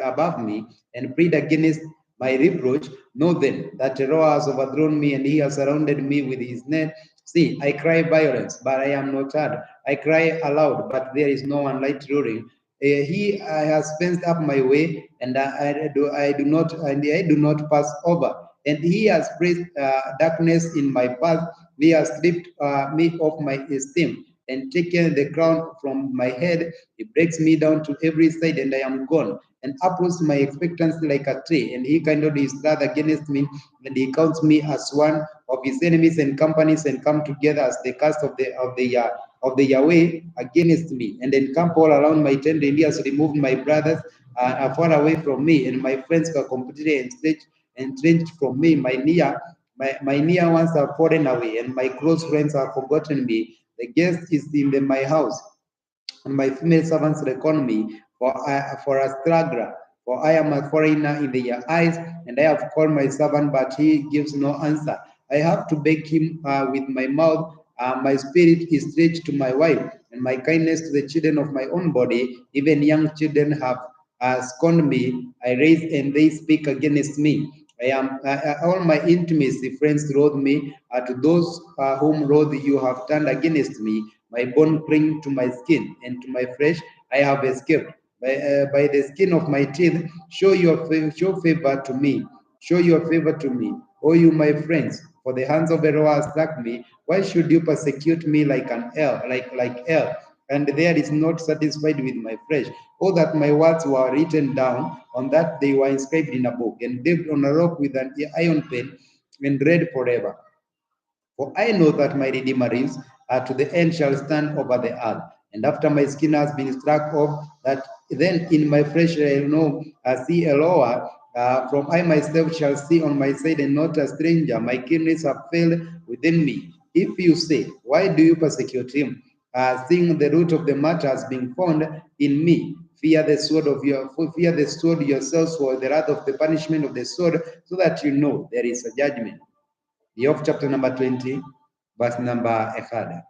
above me and plead against my reproach, know then that Terror has overthrown me and he has surrounded me with his net. See, I cry violence, but I am not heard. I cry aloud, but there is no one light roaring. He has fenced up my way, and I do not pass over. And he has placed darkness in my path. He has stripped me of my esteem and taken the crown from my head. He breaks me down to every side, and I am gone. And uproots my expectancy like a tree. And he kindled his wrath against me, and he counts me as one of his enemies and companies, and come together as the cast of the Yahweh against me, and encamp all around my tent. And he has removed my brothers far away from me, and my friends are completely entrenched from me. My near ones are fallen away, and my close friends have forgotten me. The guest is in my house, and my female servants reckon me for a straggler. For I am a foreigner in their eyes, and I have called my servant, but he gives no answer. I have to beg him with my mouth. My spirit is stretched to my wife, and my kindness to the children of my own body. Even young children have scorned me. I raise, and they speak against me. All my intimacy friends loathe me. To those whom loathe you have turned against me. My bone cling to my skin, and to my flesh I have escaped. By the skin of my teeth, show favor to me. Show your favor to me, O you my friends. For the hands of the robbers struck me. Why should you persecute me like an hell, like hell? And there is not satisfied with my flesh. Oh, that my words were written down, on that they were inscribed in a book, and engraved on a rock with an iron pen, and read forever. For I know that my Redeemer is, to the end shall stand over the earth. And after my skin has been struck off, that then in my flesh I know, see a lower, from I myself shall see on my side, and not a stranger. My kidneys have failed within me. If you say, why do you persecute him? Seeing the root of the matter has been found in me. Fear the sword yourselves, for the wrath of the punishment of the sword, so that you know there is a judgment. Job chapter number 20, verse number 1.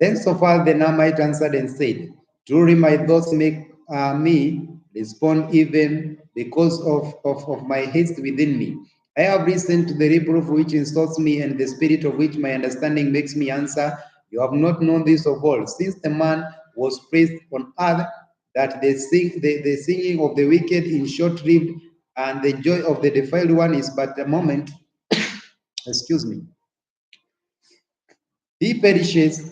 Then Sophar the Naamite answered and said, truly my thoughts make me respond even because of my haste within me. I have listened to the reproof which insults me, and the spirit of which my understanding makes me answer. You have not known this of old, since the man was placed on earth, that the singing of the wicked is short-lived, and the joy of the defiled one is but a moment. Excuse me. He perishes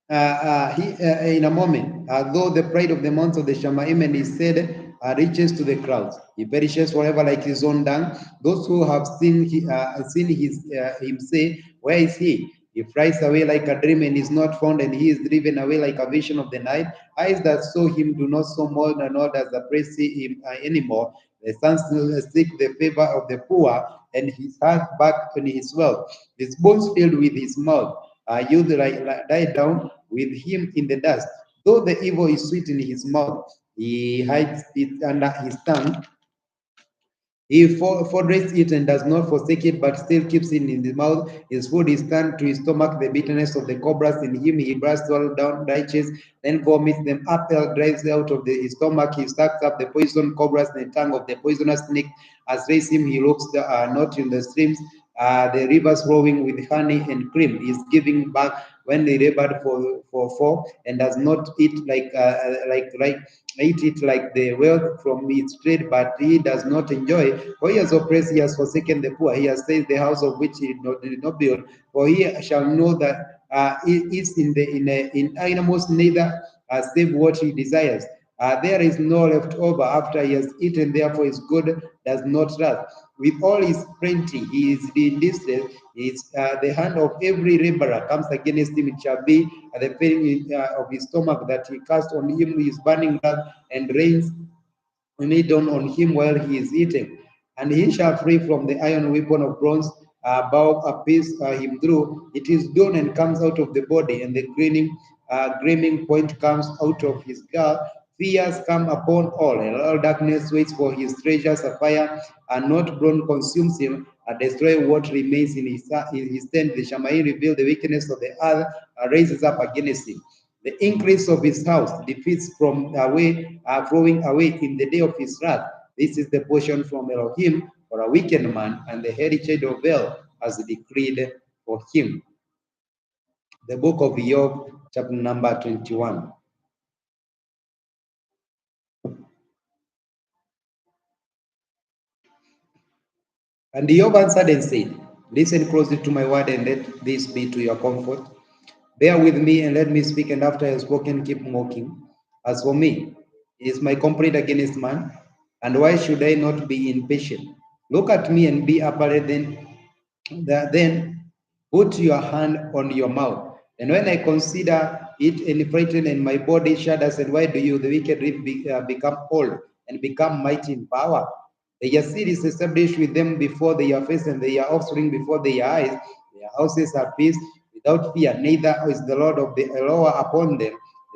in a moment, though the pride of the mountains of the Shamaim is said reaches to the clouds. He perishes forever like his own dung. Those who have seen him say, where is he? He flies away like a dream and is not found, and he is driven away like a vision of the night. Eyes that saw him do not so more, nor does the praise see him anymore. The sun seek the favor of the poor, and his heart back on his wealth. His bones filled with his mouth. Youth lie down with him in the dust. Though the evil is sweet in his mouth, he hides it under his tongue. He forgets it and does not forsake it, but still keeps it in his mouth. His food is turned to his stomach, the bitterness of the cobras in him. He brusts all down righteous, then vomits them up, drives out of his stomach. He sucks up the poison cobras, the tongue of the poisonous snake. As raise him, he looks not in the streams. the rivers flowing with honey and cream. He is giving back when they labored for four, and does not eat like eat it like the wealth from its trade, but he does not enjoy. For he has oppressed, he has forsaken the poor. He has stayed the house of which he did not build. For he shall know that it is in animals neither save what he desires. There is no leftover after he has eaten, therefore his good does not last. With all his plenty, he is in distress. The hand of every laborer comes against him. It shall be at the filling of his stomach that he cast on him his burning wrath and rains it down on him while he is eating. And he shall free from the iron weapon of bronze, bow a piece him through. It is done and comes out of the body, and the gleaming point comes out of his gall. Fears come upon all, and all darkness waits for his treasures. A fire and not bronze consumes him, and destroy what remains in his tent. The Shammai reveal the wickedness of the earth, raises up against him. The increase of his house defeats flowing away in the day of his wrath. This is the portion from Elohim for a wicked man, and the heritage of El has decreed for him. The book of Job, chapter number 21. And Job answered and said, listen closely to my word, and let this be to your comfort. Bear with me and let me speak, and after I have spoken, keep mocking. As for me, it is my complaint against man, and why should I not be impatient? Look at me and be appalled, then put your hand on your mouth. And when I consider it and frightened, and my body shudders, and why do you, the wicked, become old and become mighty in power? Their seed is established with them before their face, and their offspring before their eyes. Their houses are peace without fear, neither is the Lord of the lower upon them.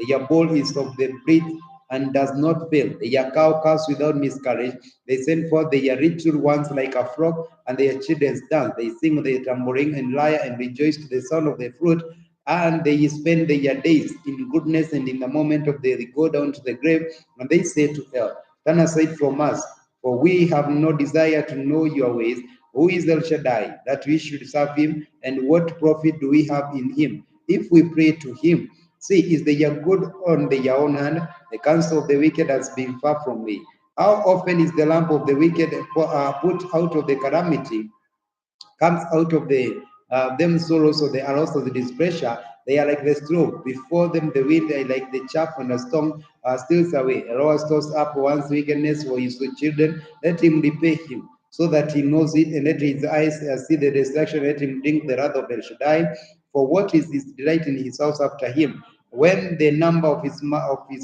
Their bowl is of the breed and does not fail. Their cow calves without miscarriage. They send forth their little ones like a flock, and their children dance. They sing their tambourine and lyre and rejoice to the sound of the flute, and they spend their days in goodness, and in the moment of they go down to the grave, and they say to hell, turn aside from us, for we have no desire to know your ways. Who is El Shaddai, that we should serve him? And what profit do we have in him, if we pray to him? See, is their good on their own hand? The counsel of the wicked has been far from me. How often is the lamp of the wicked put out of the calamity? Comes out of them sorrows of the arrows of the displeasure. They are like the straw. Before them the wind are like the chaff, and the storm steals away. A Lord stores up one's wickedness for his children. Let him repay him, so that he knows it, and let his eyes see the destruction. Let him drink the wrath of El Shaddai. For what is his delight in his house after him? When the number of his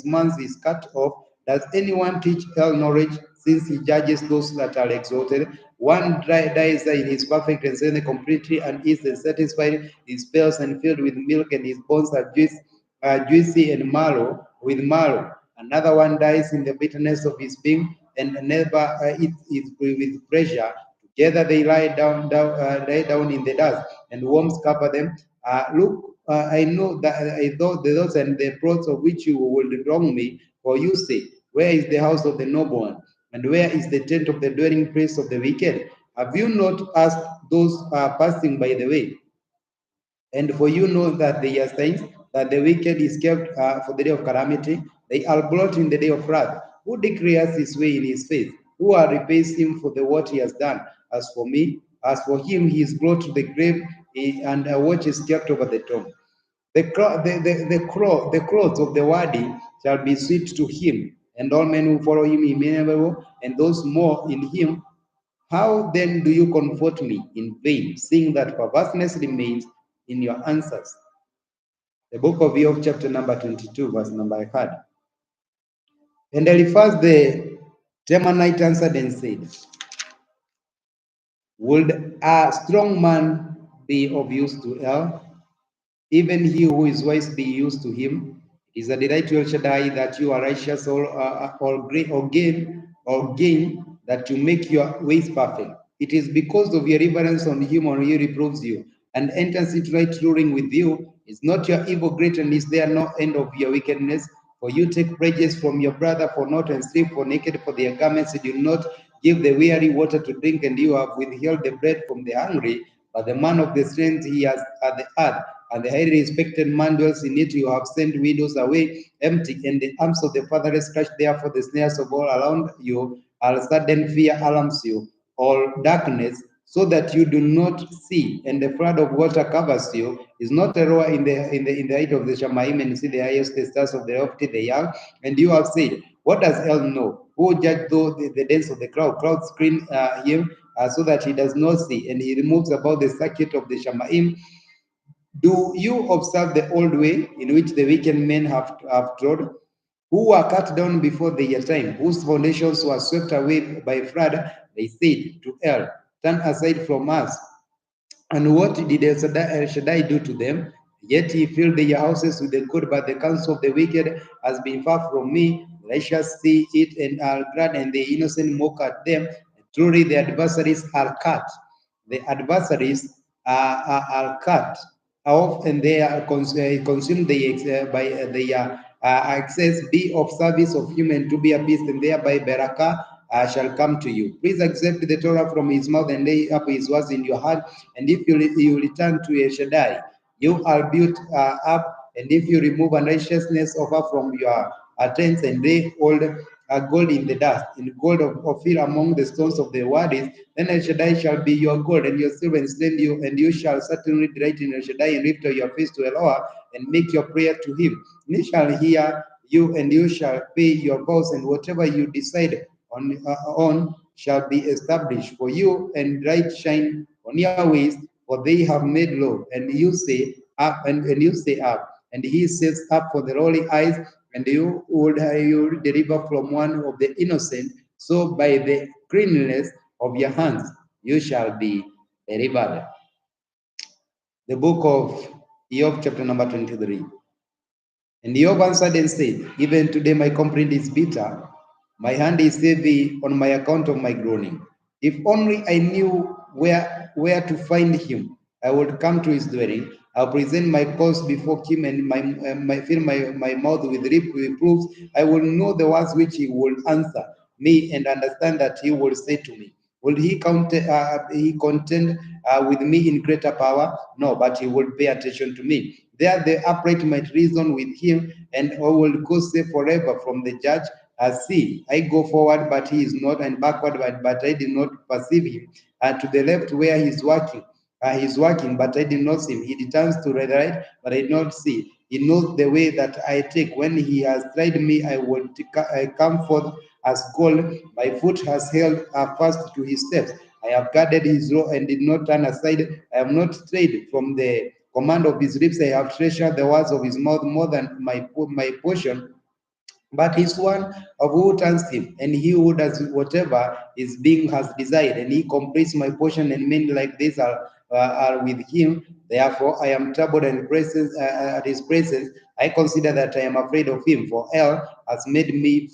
months is cut off, does anyone teach El knowledge, since he judges those that are exalted? One dies in his perfect and sense completely, and is satisfied. His spells and filled with milk, and his bones are juicy and marrow with marrow. Another one dies in the bitterness of his being, and never eats it with pleasure. Together they lie down in the dust, and worms cover them. Look, I know that I thought the thoughts and the thoughts of which you will wrong me, for you say, where is the house of the noble one? And where is the tent of the dwelling place of the wicked? Have you not asked those passing by the way? And for you know that they are saints, that the wicked is kept for the day of calamity. They are brought in the day of wrath. Who declares his way in his faith? Who repays him for the what he has done? As for me, as for him, he is brought to the grave, and a watch is kept over the tomb. The clothes of the worthy shall be sweet to him, and all men who follow him innumerable, and those more in him. How then do you comfort me in vain, seeing that perverseness remains in your answers? The book of Job, chapter number 22, verse number 1. And Eliphaz the Temanite answered and said, would a strong man be of use to El? Even he who is wise be used to him. It is a delight to El Shaddai that you are righteous or gain that you make your ways perfect. It is because of your reverence on him or he reproves you and enters into right ruling with you. Is not your evil great, and is there no end of your wickedness? For you take wages from your brother for naught, and sleep for naked for their garments. You do not give the weary water to drink, and you have withheld the bread from the hungry. But the man of the strength he has at the earth, and the highly respected man dwells in it. You have sent widows away empty, and the arms of the fatherless crush. Therefore the snares of all around you, all sudden fear alarms you, all darkness, so that you do not see, and the flood of water covers you. Is not a roar in the height of the Shamaim, and see the highest the stars of the lofty the young, and you have said, what does El know? Who judge though the dance of the crowd? Crowd screen him so that he does not see, and he removes about the circuit of the Shamaim. Do you observe the old way in which the wicked men have trod, who were cut down before their time, whose foundations were swept away by flood? They said to El, turn aside from us. And what did El Shaddai do to them? Yet he filled their houses with the good, but the counsel of the wicked has been far from me. The righteous see it and are glad, and the innocent mock at them. Truly, the adversaries are cut. The adversaries are cut off, and they are consumed by their access. Be of service of human to be appeased, and thereby Barakah shall come to you. Please accept the Torah from his mouth and lay up his words in your heart. And if you return to El Shaddai, you are built up. And if you remove unrighteousness of her from your tents and lay gold in the dust, in gold of Ophir among the stones of the wadis, then El Shaddai shall be your gold and your silver and slave you, and you shall certainly delight in El Shaddai and lift up your face to Eloah and make your prayer to him. And he shall hear you, and you shall pay your vows, and whatever you decide on shall be established for you, and light shine on your ways, for they have made low, and you say up, and you say up, and he says up for the lowly eyes, and you would deliver from one of the innocent. So by the cleanness of your hands you shall be delivered. The book of Job, chapter number 23. And Job answered and said, even today my complaint is bitter. My hand is heavy on my account of my groaning. If only I knew where to find him, I would come to his dwelling. I'll present my cause before him, and fill my mouth with reproofs. I will know the words which he will answer me, and understand that he will say to me. Will he contend with me in greater power? No, but he will pay attention to me. There the upright might reason with him, and I will go safe forever from the judge. See, I go forward, but he is not, and backward, but I did not perceive him. And to the left where he is working, but I did not see him. He returns to the right, but I did not see. He knows the way that I take. When he has tried me, I come forth as gold. My foot has held fast to his steps. I have guarded his law and did not turn aside. I have not strayed from the command of his lips. I have treasured the words of his mouth more than my portion. But he's one of who turns him, and he who does whatever his being has desired, and he completes my portion, and men like this are with him. Therefore, I am troubled at his presence. I consider that I am afraid of him, for El has made me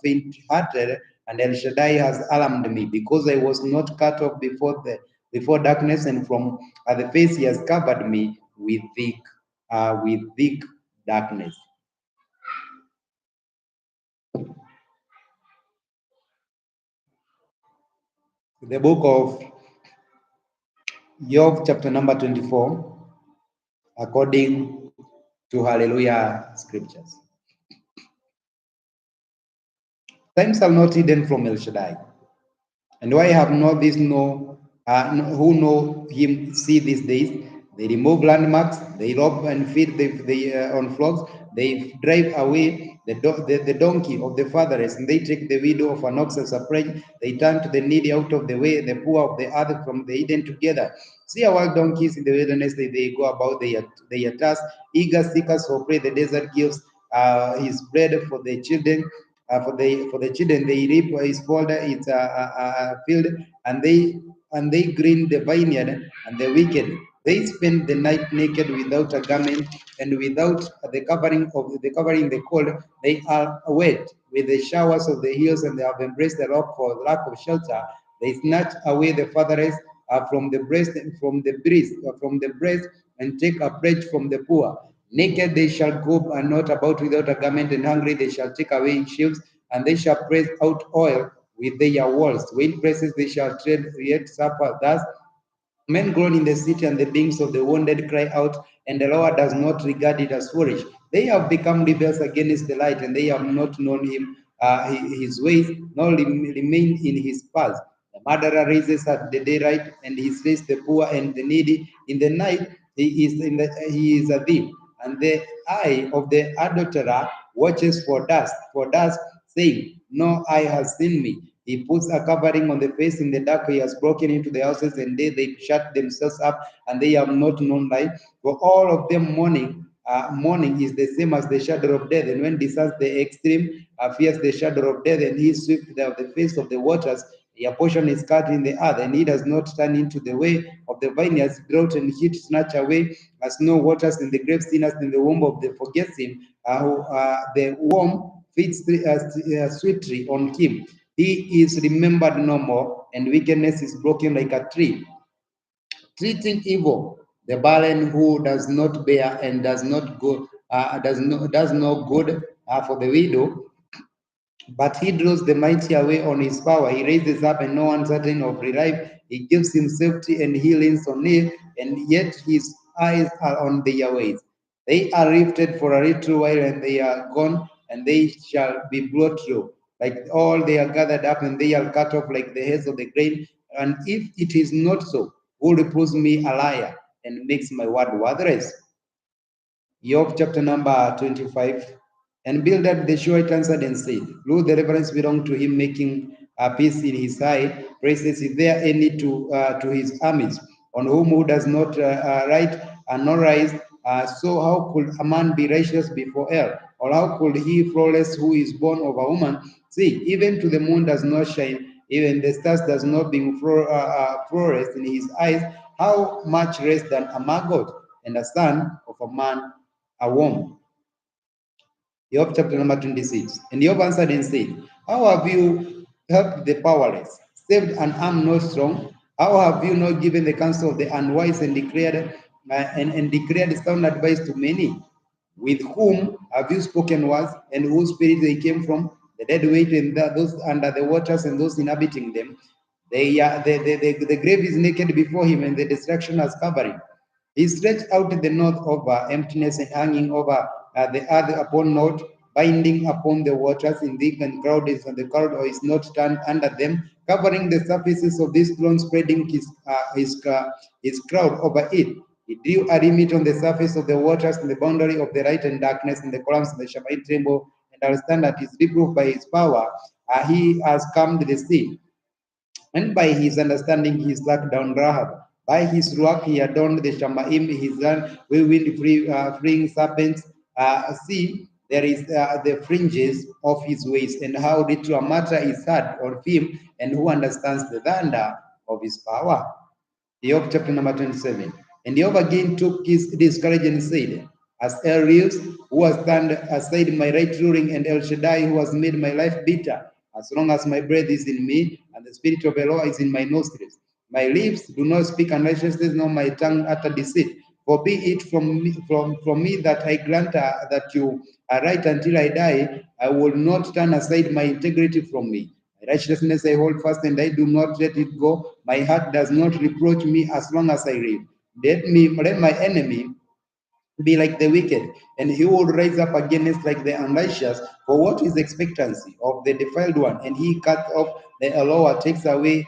faint-hearted, and El Shaddai has alarmed me, because I was not cut off before darkness, and from the face he has covered me with thick darkness. The book of Job, chapter number 24, according to Hallelujah scriptures. Times are not hidden from El Shaddai, and why have not these who know him see these days? They remove landmarks, they rob and feed on flocks, they drive away the donkey of the fatherless, and they take the widow of an ox as a prey. They turn to the needy out of the way, the poor of the earth from the hidden together. See our wild donkeys in the wilderness, they go about their task, eager seekers for prey. The desert gives his bread for the children. For the children, they reap his folder, its field, and they green the vineyard. And the wicked, they spend the night naked without a garment, and without the covering the cold. They are wet with the showers of the hills, and they have embraced the rock for lack of shelter. They snatch away the fatherless from the breast, and take a pledge from the poor. Naked they shall go and not about without a garment, and hungry they shall take away sheaves, and they shall press out oil with their walls. Wind places they shall tread yet supper. Thus men groan in the city, and the beings of the wounded cry out, and the Lord does not regard it as foolish. They have become rebels against the light, and they have not known him, his ways, nor remain in his paths. The murderer raises at the daylight, and he slays the poor and the needy. In the night, he is a thief, and the eye of the adulterer watches for dust, saying, no eye has seen me. He puts a covering on the face in the dark. He has broken into the houses, and they shut themselves up, and they have not known light. For all of them mourning is the same as the shadow of death. And when descends the extreme, fears the shadow of death, and he sweeps the face of the waters. Your portion is cut in the earth, and he does not turn into the way of the vineyards. Drought and heat snatch away as no waters in the grave. Sinners in the womb of the forgets him. The worm feeds sweetly on him. He is remembered no more, and wickedness is broken like a tree. Treating evil, the barren who does not bear and does no good for the widow, but he draws the mighty away on his power. He raises up and no one certain of relief. He gives him safety and he leans on it, and yet his eyes are on their ways. They are lifted for a little while and they are gone, and they shall be brought low. Like all they are gathered up and they are cut off like the heads of the grain. And if it is not so, who reproves me a liar and makes my word worthless? Job chapter number 25. And Bildad the Shuhite answered and said, Lord, the reverence belong to him, making a peace in his eye. Praises, is there any to his armies, on who does not write and nor rise? So how could a man be righteous before El? Or how could he flawless who is born of a woman? See, even to the moon does not shine, even the stars does not beam flawless in his eyes. How much less than a maggot and a son of a man, a worm? Job chapter number 26. And Job answered and said, how have you helped the powerless, saved an arm not strong? How have you not given the counsel of the unwise and declared sound advice to many? With whom have you spoken words, and whose spirit they came from? The dead weight and those under the waters and those inhabiting them. The grave is naked before him, and the destruction has covered him. He stretched out the north over emptiness and hanging over the earth upon naught, binding upon the waters in deep and crowded, and the crowd is not turned under them, covering the surfaces of this throne, spreading his crowd over it. He drew a limit on the surface of the waters, in the boundary of the light and darkness, and the columns of the Shabbat tremble, and I will stand at his reproof by his power. He has calmed the sea. And by his understanding he struck down Rahab. By his ruach he adorned the Shamaim, his son, whirlwind freeing serpents. See, there is the fringes of his ways, and how little a matter is heard of him, and who understands the thunder of his power. Job chapter number 27. And Job again took his courage and said, as El lives, who has turned aside my right ruling, and El Shaddai, who has made my life bitter, as long as my breath is in me, and the spirit of the Lord is in my nostrils. My lips do not speak unrighteousness, nor my tongue utter deceit. For be it from me that I grant that you are right until I die. I will not turn aside my integrity from me. My righteousness I hold fast, and I do not let it go. My heart does not reproach me as long as I live. Let my enemy be like the wicked, and he will rise up against like the unrighteous. For what is expectancy of the defiled one? And he cuts off the Eloah, takes away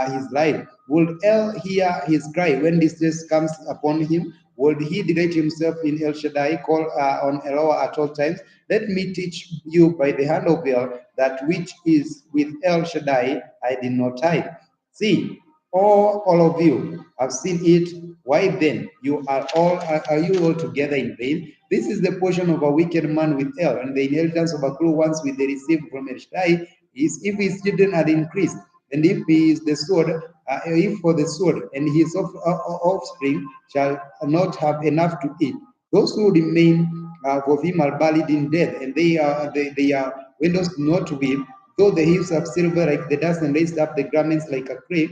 his life. Will El hear his cry when distress comes upon him? Would he delight himself in El Shaddai, call on Eloah at all times? Let me teach you by the hand of El that which is with El Shaddai I did not hide. See, all of you have seen it. Why then are you all together in vain? This is the portion of a wicked man with El, and the inheritance of a cruel ones with the received from El Shaddai is if his children are increased, and if he is the sword, if for the sword, and his offspring shall not have enough to eat. Those who remain for him are buried in death, and they are windows not weep, though the heaps of silver like the dust, and raised up the garments like a crib.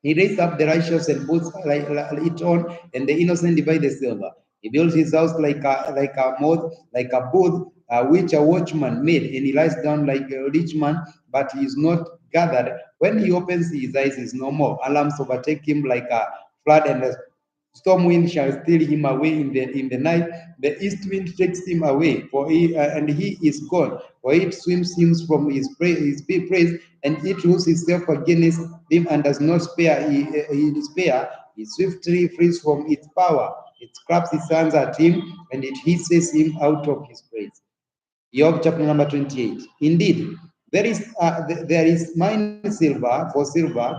He raised up the righteous and puts it on, and the innocent divide the silver. He builds his house like a moth, like a booth which a watchman made, and he lies down like a rich man, but he is not gathered. When he opens his eyes, is no more. Alarms overtake him like a flood, and a storm wind shall steal him away in the night. The east wind takes him away, and he is gone. For it swims him from his praise, and it rules itself against him and does not spare. He spare. It swiftly frees from its power. It claps its hands at him, and it hisses him out of his praise. Job chapter number 28. Indeed, there is mine silver for silver,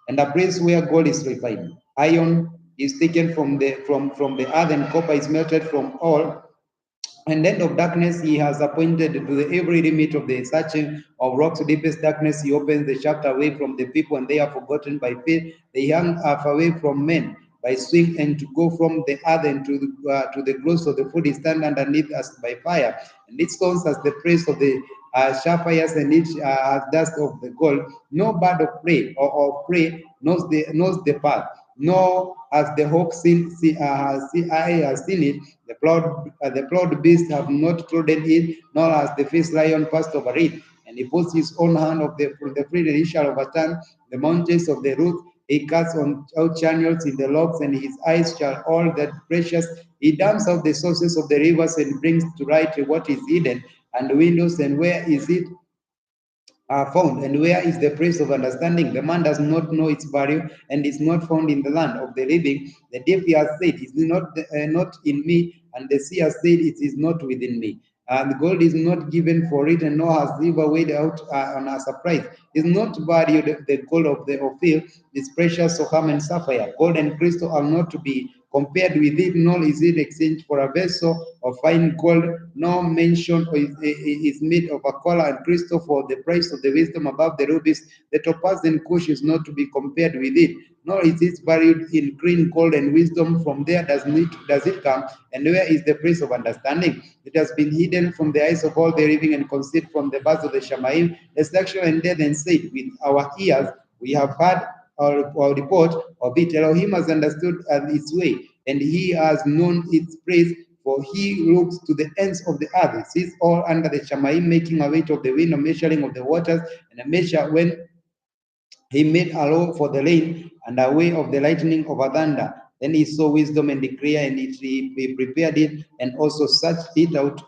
and a place where gold is refined. Iron is taken from the earth, and copper is melted from ore. And end of darkness he has appointed to the every limit of the searching of rocks, deepest darkness he opens the shaft away from the people, and they are forgotten by faith. They hang away from men by swing, and to go from the earth and to the close of the foot is stand underneath us by fire, and it stones as the praise of the sapphires, and it as dust of the gold. No bird of prey knows the path, nor as the hawk has seen it. The proud beast have not trodden it, nor has the fierce lion passed over it. And he puts his own hand of the free, and he shall overturn the mountains of the root. He cuts out channels in the logs, and his eyes shall all that precious. He dams out the sources of the rivers, and brings to light what is hidden, and windows, and where is it are found, and where is the place of understanding? The man does not know its value, and is not found in the land of the living. The deep has said, "It is not in me," and the sea has said, "It is not within me." And gold is not given for it, and nor has silver weighed out on a surprise. Is not valued the gold of the Ophir, is precious Soham and sapphire. Gold and crystal are not to be compared with it, nor is it exchanged for a vessel of fine gold, nor mention is made of a collar and crystal for the price of the wisdom above the rubies. The topaz and cush is not to be compared with it, nor is it valued in green gold and wisdom. From there does it come, and where is the place of understanding? It has been hidden from the eyes of all the living, and concealed from the birds of the Shamaim. Destruction and death, and said, with our ears we have heard our report of it. Elohim has understood its way, and he has known its praise, for he looks to the ends of the earth. He sees all under the Shamaim, making a weight of the wind, a measuring of the waters, and a measure when he made a law for the rain, and a way of the lightning of a thunder. Then he saw wisdom and decree, and he prepared it, and also searched it out.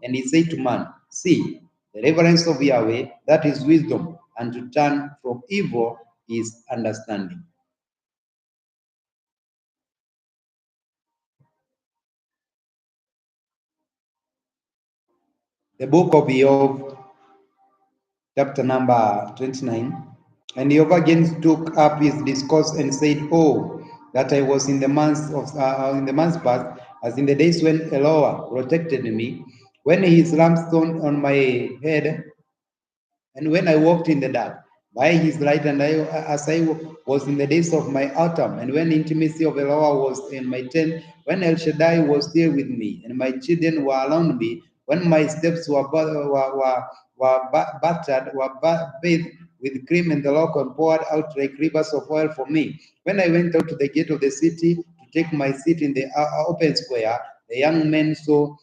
And he said to man, "See, the reverence of Yahweh, that is wisdom, and to turn from evil is understanding." The book of Job, chapter number 29. And Jehovah again took up his discourse and said, "Oh, that I was in the months past, as in the days when Eloah protected me, when his lamp shone on my head, and when I walked in the dark, by his light, and as I was in the days of my autumn, and when intimacy of Eloah was in my tent, when El Shaddai was there with me, and my children were around me, when my steps were bathed with cream, and the lock and poured out like rivers of oil for me. When I went out to the gate of the city to take my seat in the open square, the young men saw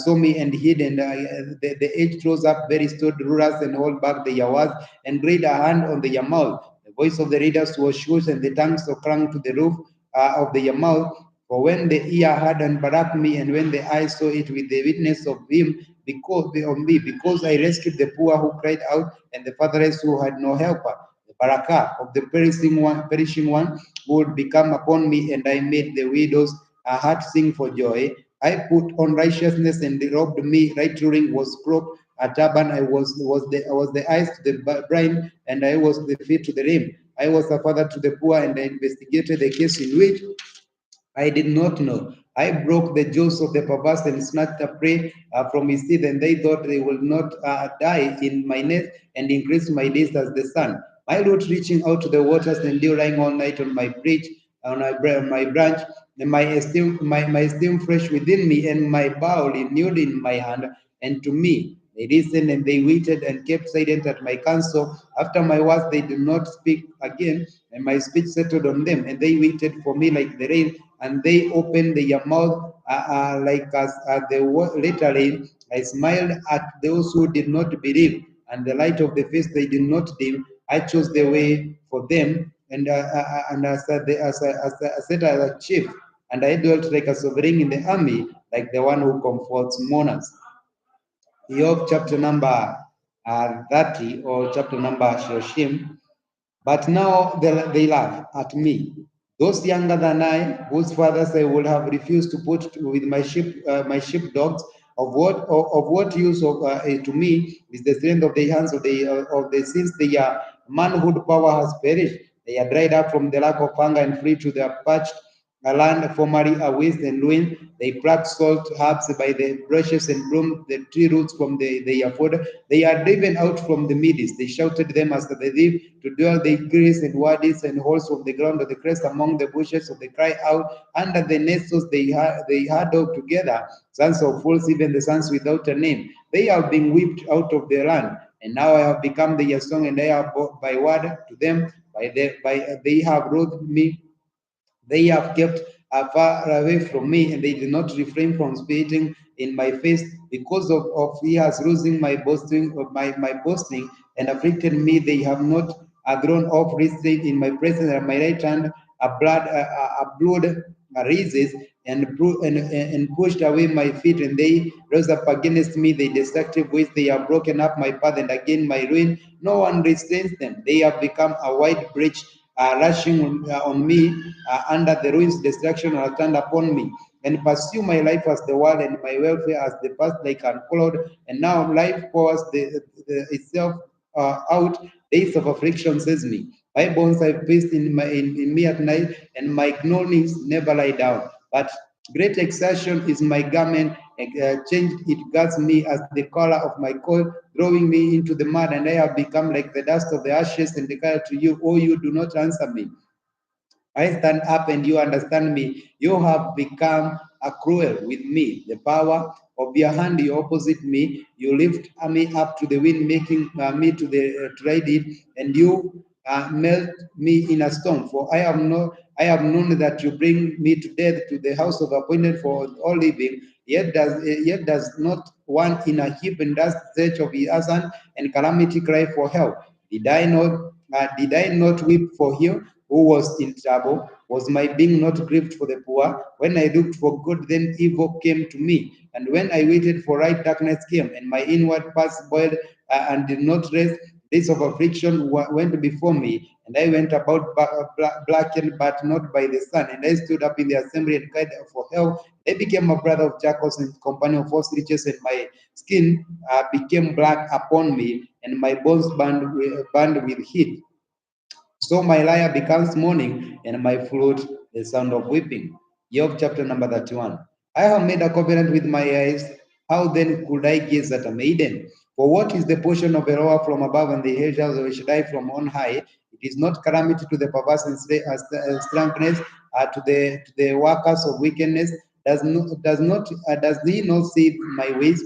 me and hid, and the edge rose up very stood rulers and hold back the yawas, and laid a hand on the yamal. The voice of the readers was shushed, and the tongues clung to the roof of the yamal. For when the ear heard and barak me, and when the eye saw it with the witness of him, because I rescued the poor who cried out, and the fatherless who had no helper. The barakah of the perishing one would become upon me, and I made the widows heart sing for joy. I put on righteousness, and they robbed me. Right ruling was cloaked a turban. I was the eyes to the blind, and I was the feet to the lame. I was a father to the poor, and I investigated the case in which I did not know. I broke the jaws of the perverse, and snatched a prey from his teeth, and they thought they would not die in my net, and increased my days as the sun. My root reaching out to the waters, and dew lying all night on my bridge, on my branch, and my esteem fresh within me, and my bowl renewed in my hand. And to me they listened, and they waited, and kept silent at my counsel. After my words they did not speak again, and my speech settled on them, and they waited for me like the rain, and they opened their mouth like as the later rain. I smiled at those who did not believe, and the light of the face they did not dim. I chose the way for them, and as a chief, and I dwelt like a sovereign in the army, like the one who comforts mourners. Job chapter number 30, or chapter number Shoshim. But now they laugh at me. Those younger than I, whose fathers I would have refused to put with my sheepdogs, of what use to me is the strength of the hands of the since their manhood power has perished. They are dried up from the lack of hunger and free to their parched a land formerly a waste and ruin. They pluck salt herbs by the brushes and bloom the tree roots from their fodder. They are driven out from the midst. They shouted them as they live to dwell the grace and wadis and holes of the ground of the crest among the bushes of the cry out under the nettles they huddled together, sons of fools, even the sons without a name. They have been whipped out of their land, and now I have become their song, and I have by word to them. They have wrote me, they have kept far away from me, and they did not refrain from spitting in my face because of he has losing my boasting and afflicted me. They have not thrown off restraint in my presence, and my right hand a blood raises and pushed away my feet, and they rose up against me. The destructive ways, they have broken up my path, and again my ruin. No one restrains them. They have become a wide breach, rushing on me under the ruins. Destruction will turn upon me and pursue my life as the world and my welfare as the past like uncloud. And now life pours itself out. Days of affliction says me. My bones have paced in me at night, and my groanings never lie down. But great exertion is my garment, changed it guards me as the color of my coat, throwing me into the mud, and I have become like the dust of the ashes, and declare to you, oh, you do not answer me. I stand up and you understand me. You have become a cruel with me. The power of your hand you opposite me. You lift me up to the wind, making me to ride it, and you melt me in a storm. For I have known that you bring me to death, to the house of appointed for all living. Yet does not one in a heap and dust search of his son and calamity cry for help. Did I not weep for him who was in trouble? Was my being not grieved for the poor? When I looked for good, then evil came to me. And when I waited for right, darkness came, and my inward parts boiled and did not rest. Days of affliction went before me, and I went about blackened, but not by the sun. And I stood up in the assembly and cried for help. I became a brother of jackals and companion of false riches, and my skin became black upon me, and my bones burned with heat. So my lyre becomes mourning, and my flute the sound of weeping. Job chapter number 31. I have made a covenant with my eyes. How then could I gaze at a maiden? For what is the portion of a rower from above, and the heritage of a Shaddai from on high? It is not calamity to the perverse and strengthness, to the workers of wickedness. Does he not see my ways?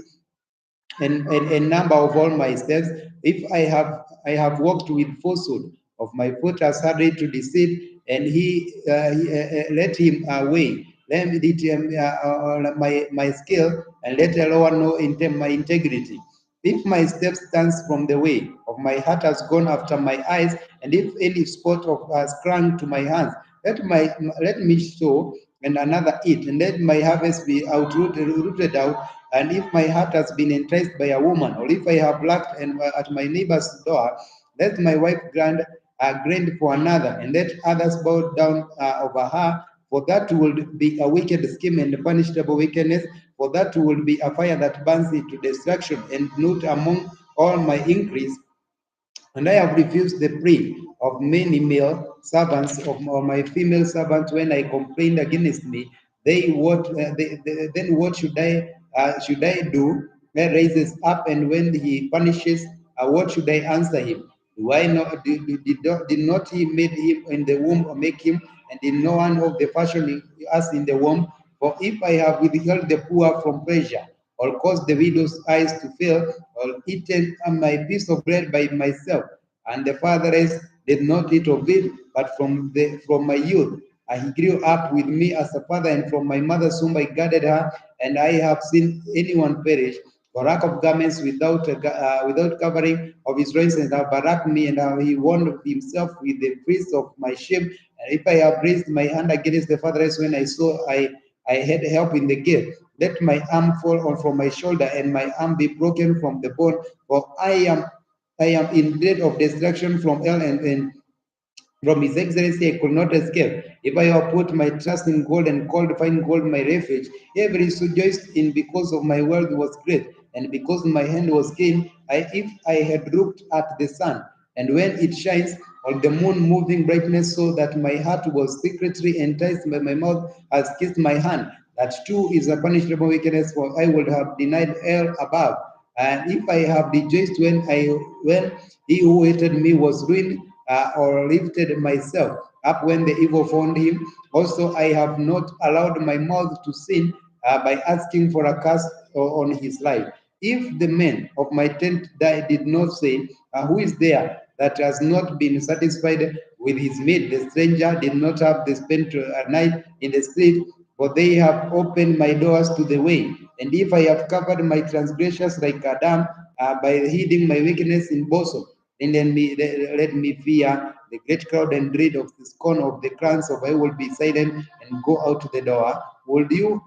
And number of all my steps. If I have walked with falsehood, of my foot has hurried to deceit, and let him away. Let me my skill, and let alone know my integrity. If my step stands from the way of my heart has gone after my eyes, and if any spot of has clung to my hands, let me sow and another eat, and let my harvest be rooted out. And if my heart has been enticed by a woman, or if I have laughed at my neighbor's door, let my wife grind for another, and let others bow down over her. For that will be a wicked scheme and punishable wickedness. For that will be a fire that burns into destruction, and not among all my increase. And I have refused the plea of many male servants of my female servants when I complained against me. Then what should I do? He raises up, and when he punishes, what should I answer him? Do I not did not he made him in the womb, or make him, and did no one of the fashion us in the womb? For if I have withheld the poor from pleasure, or caused the widow's eyes to fail, or eaten my piece of bread by myself, and the fatherless did not eat of it, but from my youth. He grew up with me as a father, and from my mother's womb I guarded her, and I have seen anyone perish. for lack of garments without covering of his loins, and have barak me, and he warned himself with the fleece of my sheep. And if I have raised my hand against the fatherless when I saw I had help in the gate, let my arm fall on from my shoulder, and my arm be broken from the bone, for I am in dread of destruction from hell, and from his excellency I could not escape. If I have put my trust in gold and called fine gold my refuge, every rejoiced in because of my wealth was great, and because my hand was clean, if I had looked at the sun, and when it shines, or the moon moving brightness, so that my heart was secretly enticed by my mouth has kissed my hand. That too is a punishable wickedness, for I would have denied hell above. And if I have rejoiced when he who hated me was ruined, or lifted myself up when the evil found him, also I have not allowed my mouth to sin by asking for a curse on his life. If the men of my tent did not say, who is there that has not been satisfied with his meat? The stranger did not have the spent a night in the street, for they have opened my doors to the way. And if I have covered my transgressions like Adam, by hiding my wickedness in bosom, then let me fear the great crowd and dread of the scorn of the crowns of I will be silent and go out to the door. Would you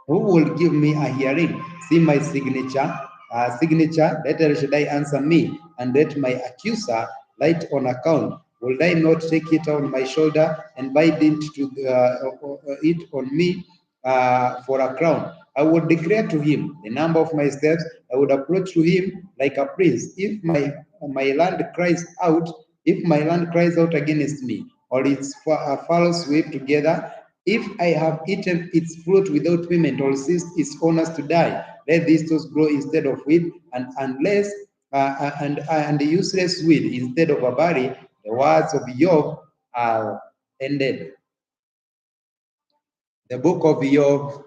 who will give me a hearing? See my signature. Let El Shaddai answer me, and let my accuser light on account. Will I not take it on my shoulder and bind it on me for a crown? I would declare to him the number of my steps. I would approach to him like a prince. If my land cries out, if my land cries out against me, or its fowls sweep together, if I have eaten its fruit without payment, or ceased its owners to die, let these things grow instead of wheat, and unless and useless weed instead of a barley. The words of Job are ended. The book of Job,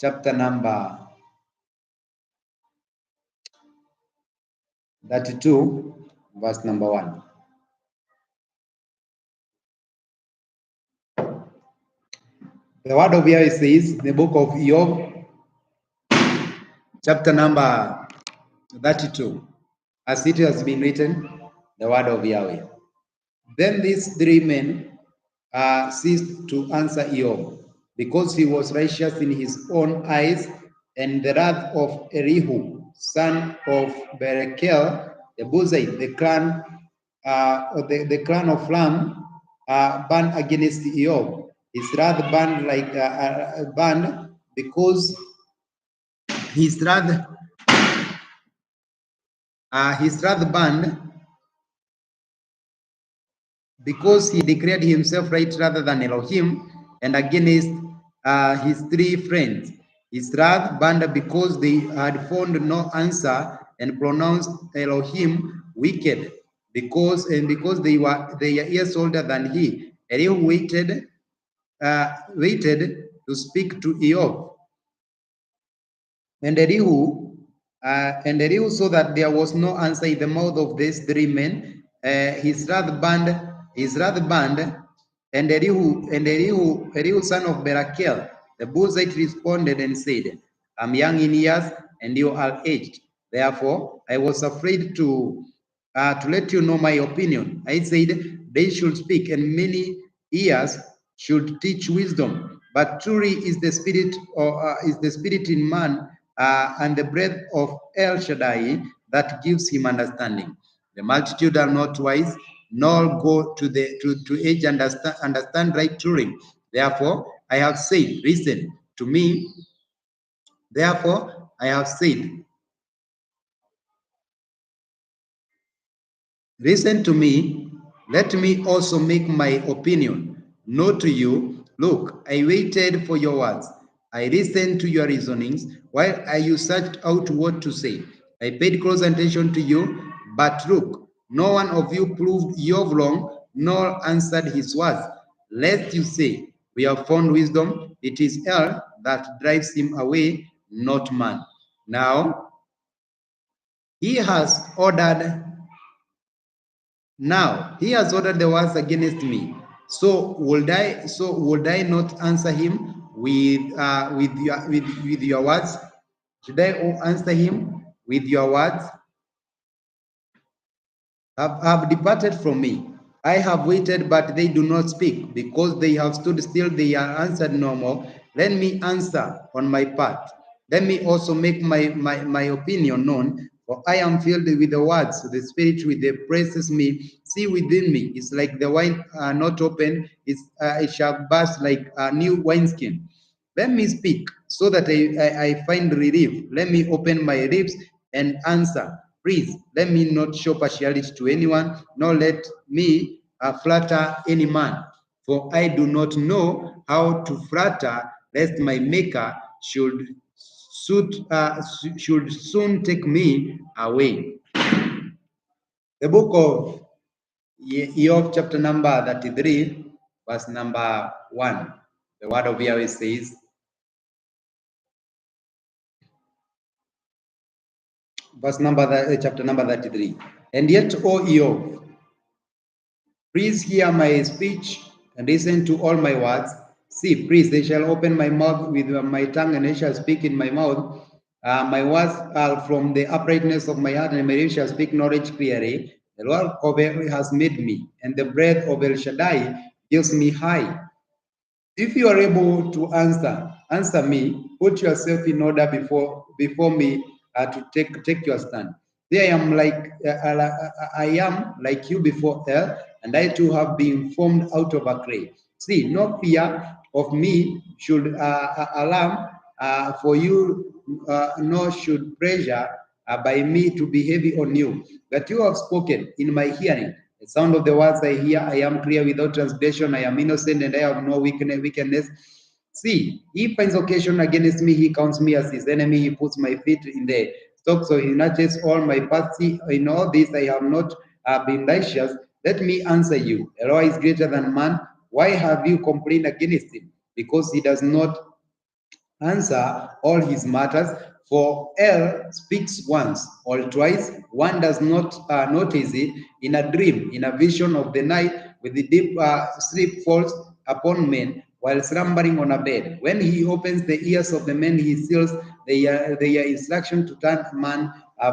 chapter number 32, verse number 1. The word of Yahweh says, the book of Job, chapter number 32, as it has been written, the word of Yahweh. Then these three men ceased to answer Job, because he was righteous in his own eyes, and the wrath of Elihu, son of Berekel, the Buzite, the clan the clan of Ram, burned against Job. His wrath burned because his wrath burned because he declared himself right rather than Elohim, and against his three friends. His wrath burned because they had found no answer and pronounced Elohim wicked, because they are years older than he. Elihu waited to speak to Job. And Elihu saw that there was no answer in the mouth of these three men. His wrath burned, and Elihu, son of Berakel, the Buzite, responded and said, I'm young in years, and you are aged. Therefore, I was afraid to let you know my opinion. I said, they should speak, and many ears should teach wisdom. But truly is the spirit in man, and the breath of El Shaddai that gives him understanding. The multitude are not wise, nor go to age understand right truly. Therefore, I have said, listen to me. Therefore, I have said, listen to me, let me also make my opinion known to you. Look, I waited for your words. I listened to your reasonings while you searched out what to say. I paid close attention to you, but look, no one of you proved Job wrong, nor answered his words. Lest you say, we have found wisdom, it is hell that drives him away, not man. Now, he has ordered the words against me. So would I not answer him with your words? Should I answer him with your words? Have departed from me. I have waited, but they do not speak, because they have stood still, they are answered no more. Let me answer on my part. Let me also make my opinion known, for I am filled with the words, the Spirit with the praises me. See within me, it's like the wine not open, it shall burst like a new wineskin. Let me speak so that I find relief. Let me open my lips and answer. Please, let me not show partiality to anyone, nor let me flatter any man. For I do not know how to flatter, lest my Maker should soon take me away. The book of Job, chapter number 33, verse number 1. The word of Yahweh says, chapter number 33. And yet, O Job, please hear my speech and listen to all my words. See, please, they shall open my mouth with my tongue, and they shall speak in my mouth. My words are from the uprightness of my heart, and my lips shall speak knowledge clearly. The Lord of heaven has made me, and the breath of El Shaddai gives me high. If you are able to answer me. Put yourself in order before me to take your stand. There I am like you before El, and I too have been formed out of a clay. See, no fear of me should alarm for you, nor should pressure by me to be heavy on you. That you have spoken in my hearing. The sound of the words I hear, I am clear without transgression, I am innocent, and I have no wickedness. See, he finds occasion against me, he counts me as his enemy, he puts my feet in the stocks, so he nudges all my paths. In all this I have not been righteous. Let me answer you. Eloah is greater than man. Why have you complained against him? Because he does not answer all his matters. For El speaks once or twice, one does not notice it. In a dream, in a vision of the night, with the deep sleep falls upon men while slumbering on a bed. When he opens the ears of the men, he seals their instruction to turn man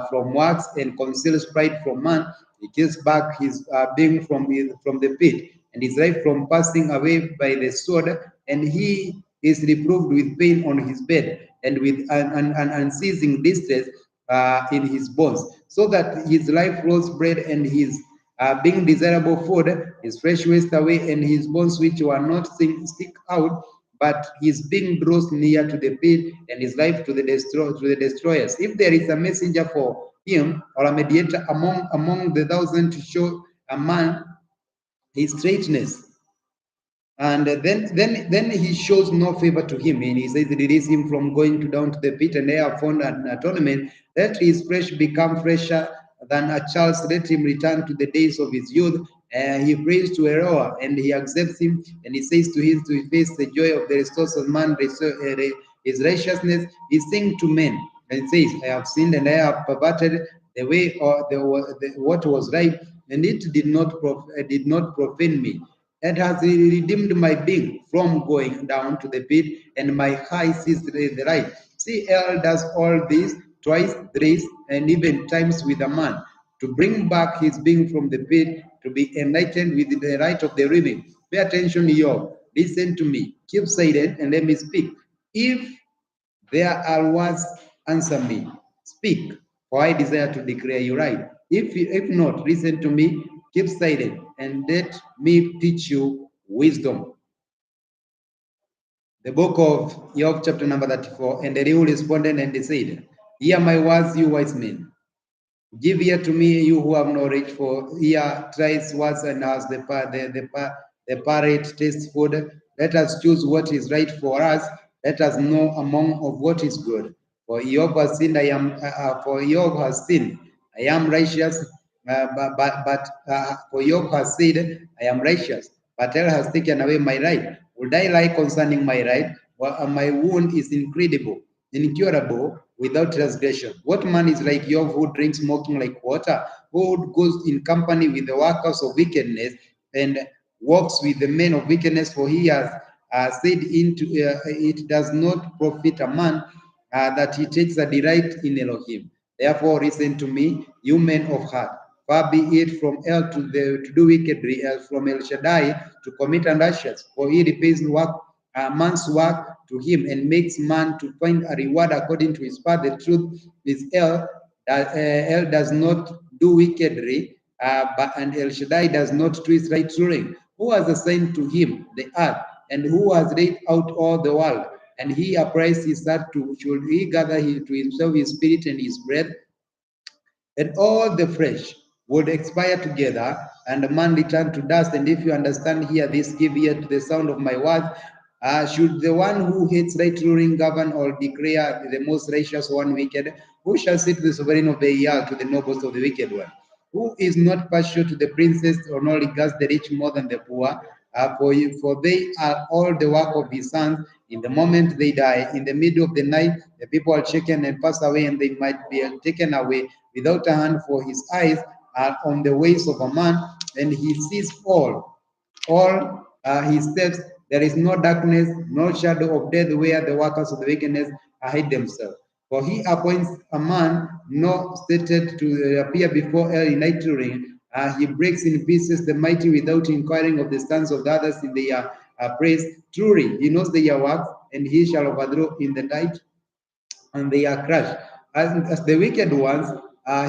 from works and conceals pride from man. He gives back his being from the pit, and his life from passing away by the sword, and he is reproved with pain on his bed and with an unceasing distress in his bones, so that his life rolls bread and his being desirable food, his flesh wastes away, and his bones which were not stick out, but his being draws near to the pit, and his life to the destroyers. If there is a messenger for him, or a mediator among the thousand, to show a man his straightness, and then he shows no favor to him, and he says, release him from going down to the pit, and they have found an atonement. Let his flesh become fresher than a child's. Let him return to the days of his youth. He prays to Eroah, and he accepts him, and he says to him to face the joy of the resource of man, his righteousness. He sings to men and says, I have sinned and I have perverted the way or what was right, and it did not profane me. And has redeemed my being from going down to the pit, and my high sees the right. See, El does all this twice, thrice, and even times with a man, to bring back his being from the pit, to be enlightened with the right of the living. Pay attention, Job. Listen to me. Keep silent and let me speak. If there are words, answer me. Speak, for I desire to declare you right. If not, listen to me, keep silent, and let me teach you wisdom. The book of Job, chapter number 34. And Elihu responded and they said, hear my words, you wise men. Give ear to me, you who have knowledge, for ear tries words and as the parrot tastes food. Let us choose what is right for us. Let us know among of what is good. For Job has sinned, for Job has sinned. I am righteous, for Job has said, I am righteous, but hell has taken away my right. Would I lie concerning my right? Well, my wound is incurable without transgression. What man is like Job, who drinks smoking like water, who goes in company with the workers of wickedness and walks with the men of wickedness? For he has said, it does not profit a man that he takes a delight in Elohim. Therefore, listen to me, you men of heart. Far be it from El to do wickedly, as from El Shaddai to commit unrighteous. For he repays man's work to him and makes man to find a reward according to his path. The truth is El does not do wickedly, and El Shaddai does not twist right ruling. Who has assigned to him the earth, and who has laid out all the world? And he apprised his heart to should he gather to himself his spirit and his breath, and all the flesh would expire together, and the man return to dust. And if you understand here this, give ear to the sound of my words. Should the one who hates right ruling govern or declare the most righteous one wicked? Who shall say to the sovereign of the earth, to the nobles of the wicked one? Who is not partial to the princess, or not regards the rich more than the poor? For they are all the work of his sons. In the moment they die, in the middle of the night, the people are shaken and pass away, and they might be taken away without a hand. For his eyes are on the ways of a man, and he sees all his steps. There is no darkness, no shadow of death where the workers of the wickedness hide themselves. For he appoints a man not stated to appear before El in night ring. He breaks in pieces the mighty without inquiring of the stance of the others in their praise. Truly, he knows their works, and he shall overthrow in the night, and they are crushed. As the wicked ones,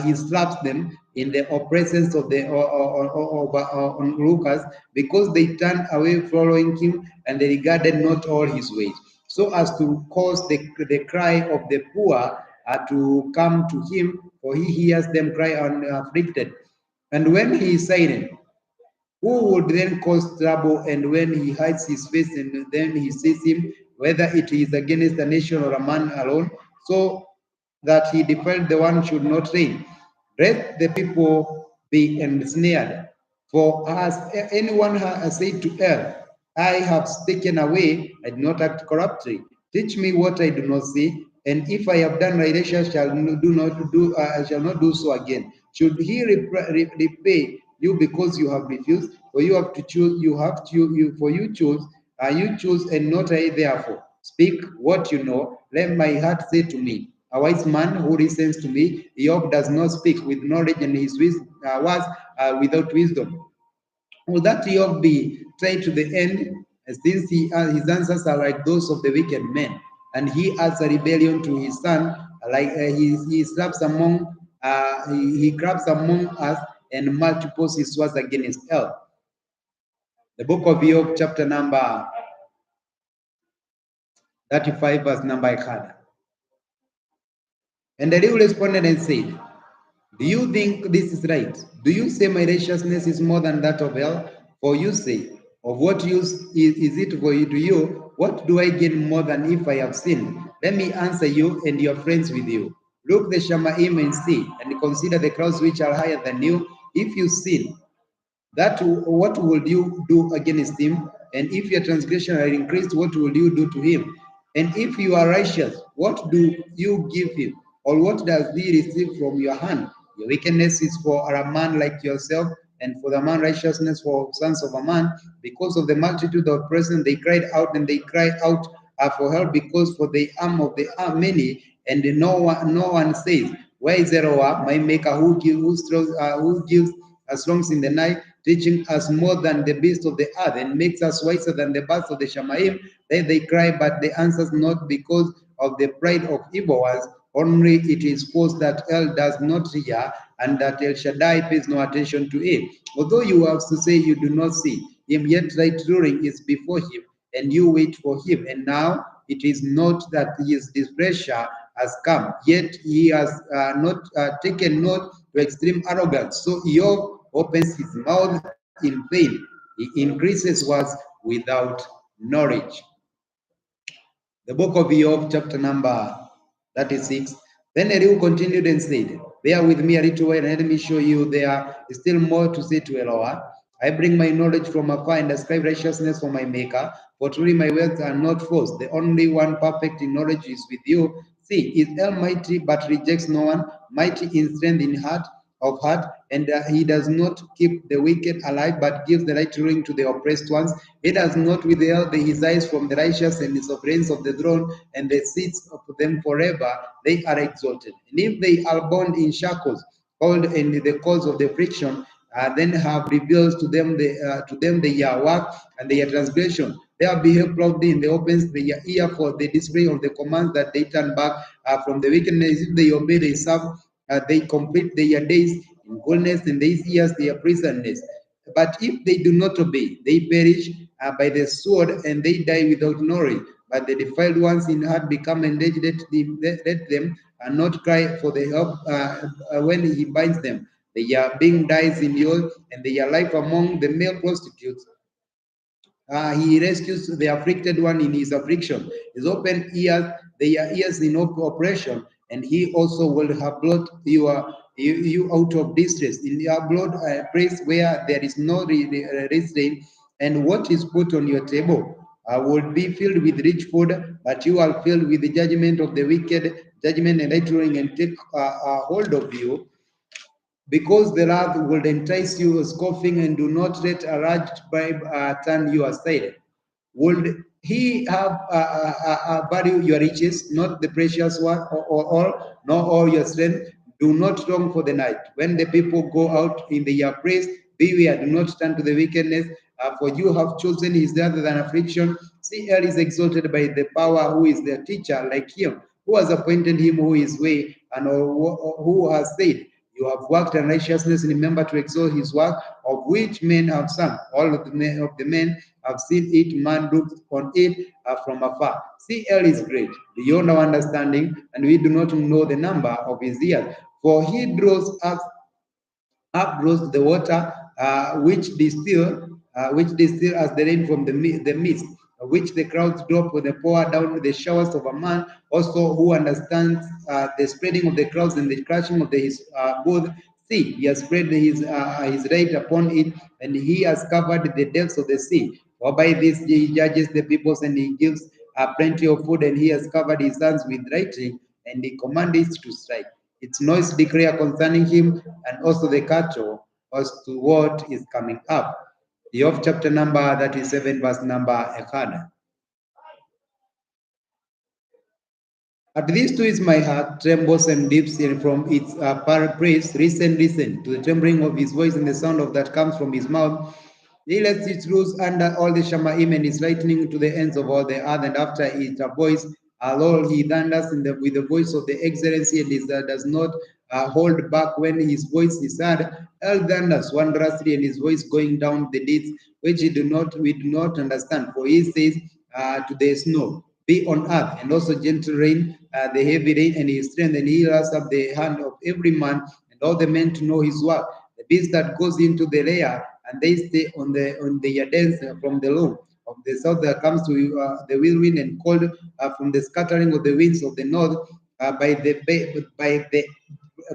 he slaps them in the oppressors of the onlookers, because they turned away following him, and they regarded not all his ways, so as to cause the cry of the poor to come to him, for he hears them cry unafflicted. And when he is silent, who would then cause trouble? And when he hides his face, and then he sees him, whether it is against a nation or a man alone, so that he defend the one should not reign. Let the people be ensnared. For as anyone has said to El, I have taken away, I do not act corruptly. Teach me what I do not see, and if I have done righteous, I shall not do so again. Should he repay you because you have refused? For you have to choose, you have to you choose, and not I therefore. Speak what you know. Let my heart say to me. A wise man who listens to me, Job does not speak with knowledge, and his words without wisdom. Will that Job be tried to the end, since his answers are like those of the wicked men, and he adds a rebellion to his son, like he slaps among, he grabs among us and multiples his words against El. The book of Job, chapter number 35, verse number 100. And Elihu responded and said, do you think this is right? Do you say my righteousness is more than that of El? For you say, of what use is it for you to you? What do I gain more than if I have sinned? Let me answer you and your friends with you. Look the Shamaim and see, and consider the crowds which are higher than you. If you sin, that what will you do against him? And if your transgression are increased, what will you do to him? And if you are righteous, what do you give him? Or what does he receive from your hand? Your wickedness is for a man like yourself, and for the man righteousness for sons of a man. Because of the multitude of persons, they cried out, and they cried out for help, because for the arm of the many, and no one says, where is Eroah, my maker, who gives us songs in the night, teaching us more than the beasts of the earth, and makes us wiser than the birds of the Shamaim? Then they cry, but the answers not, because of the pride of evil ones. Only it is forced that El does not hear, and that El Shaddai pays no attention to it. Although you have to say you do not see him, yet right ruling is before him, and you wait for him. And now it is not that his displeasure has come, yet he has not taken note to extreme arrogance. So Job opens his mouth in vain. He increases words without knowledge. The book of Job, chapter number 36. Then Elihu continued and said, bear with me a little while, and let me show you there is still more to say to Eloah. I bring my knowledge from afar and ascribe righteousness for my maker, for truly my words are not false. The only one perfect in knowledge is with you. See, is El mighty but rejects no one, mighty in strength in heart, of heart, and he does not keep the wicked alive, but gives the right ruling to the oppressed ones. He does not withhold his eyes from the righteous, and the sovereigns of the throne, and the seats of them forever, they are exalted. And if they are bound in shackles, called in the cause of the friction, then have revealed to them their work and their transgression. They have behaved proudly in the opens their ear for the display of the commands that they turn back from the wickedness. If they obey, they serve, they complete their days in goodness, and these years their prisoners. But if they do not obey, they perish by the sword, and they die without knowledge. But the defiled ones in heart become endangered. Let them not cry for the help when he binds them. Their being dies in youth, and their life among the male prostitutes. He rescues the afflicted one in his affliction. His open ears, their ears in oppression, and he also will have brought you out of distress. In your blood, place where there is no restraint, and what is put on your table will be filled with rich food, but you are filled with the judgment of the wicked, judgment and entering and take hold of you, because the wrath will entice you scoffing, and do not let a large bribe turn you aside. Would he have value your riches, not the precious one, or all, nor all your strength? Do not long for the night. When the people go out in their praise, beware, do not turn to the wickedness, for you have chosen his rather than affliction. See, El is exalted by the power, who is their teacher, like him, who has appointed him who is way, and who has said, you have worked in righteousness, and remember to exalt his work, of which men have sung. All of the men have seen it, man looked on it from afar. CL is great, beyond our understanding, and we do not know the number of his years. For he draws us uprose the water, which distill as the rain from the mist, which the clouds drop when they pour down the showers of a man, also who understands the spreading of the clouds and the crashing of his both. See, he has spread his right upon it, and he has covered the depths of the sea. For by this he judges the peoples, and he gives plenty of food, and he has covered his hands with writing, and he commands to strike. Its noise declare concerning him, and also the cattle as to what is coming up. The of chapter number 37, verse number 100. At this too is my heart trembles and dips in from its praise. Listen to the trembling of his voice and the sound of that comes from his mouth. He lets it loose under all the Shamaim, and is lightning to the ends of all the earth. And after it, a voice, Lord, he thunders with the voice of the excellency, and does not hold back when his voice is heard. El thunders wondrously, and his voice going down the deeds which we do not understand. For he says to the snow, be on earth, and also gentle rain, the heavy rain, and his strength, and he lifts up the hand of every man, and all the men to know his work. The beast that goes into the lair, and they stay on the dance from the loom of the south that comes to the whirlwind, and cold from the scattering of the winds of the north, by the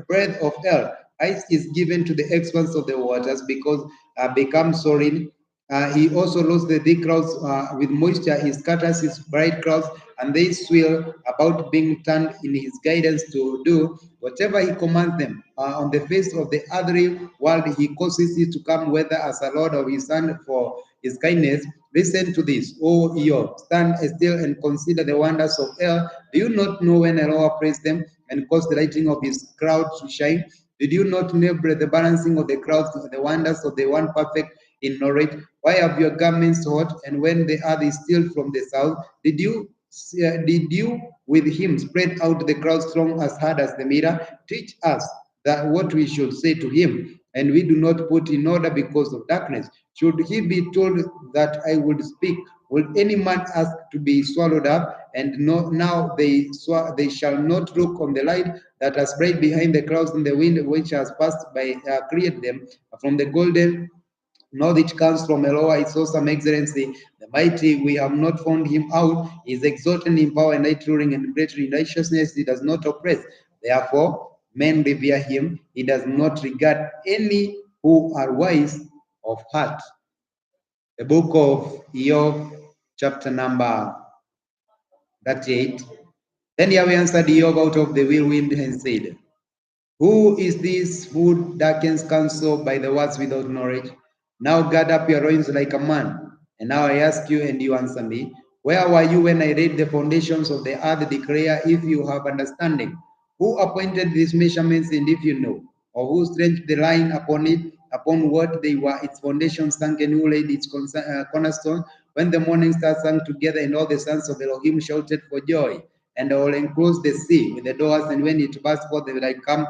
breath of hell. Ice is given to the expanse of the waters, because become soaring. He also loads the thick clouds with moisture. He scatters his bright clouds, and they swirl about, being turned in his guidance to do whatever he commands them. On the face of the other world, he causes it to come, whether as a Lord of his hand for his kindness. Listen to this, O Eob, stand still and consider the wonders of El. Do you not know when Eloah praised them and caused the lighting of his cloud to shine? Did you not know the balancing of the clouds, the wonders of the one perfect in knowledge? Why have your garments hot, and when the earth is still from the south? Did you with him spread out the clouds strong as hard as the mirror? Teach us that what we should say to him, and we do not put in order because of darkness. Should he be told that I would speak, will any man ask to be swallowed up? And no, now they shall not look on the light that has spread behind the clouds, in the wind which has passed by, create them from the golden. Knowledge comes from Eloah, its awesome excellency, the mighty. We have not found him out. He is exalted in power and might, ruling and great in righteousness. He does not oppress. Therefore, men revere him. He does not regard any who are wise of heart. The book of Job, chapter number 38. Then Yahweh answered Job out of the whirlwind and said, Who is this who darkens counsel by the words without knowledge? Now gird up your loins like a man. And now I ask you, and you answer me. Where were you when I laid the foundations of the earth? Declare if you have understanding. Who appointed these measurements, and if you know? Or who stretched the line upon it, upon what they were its foundations sunk, and who laid its cornerstone? When the morning stars sang together, and all the sons of Elohim shouted for joy, and I will enclose the sea with the doors, and when it burst forth, they will come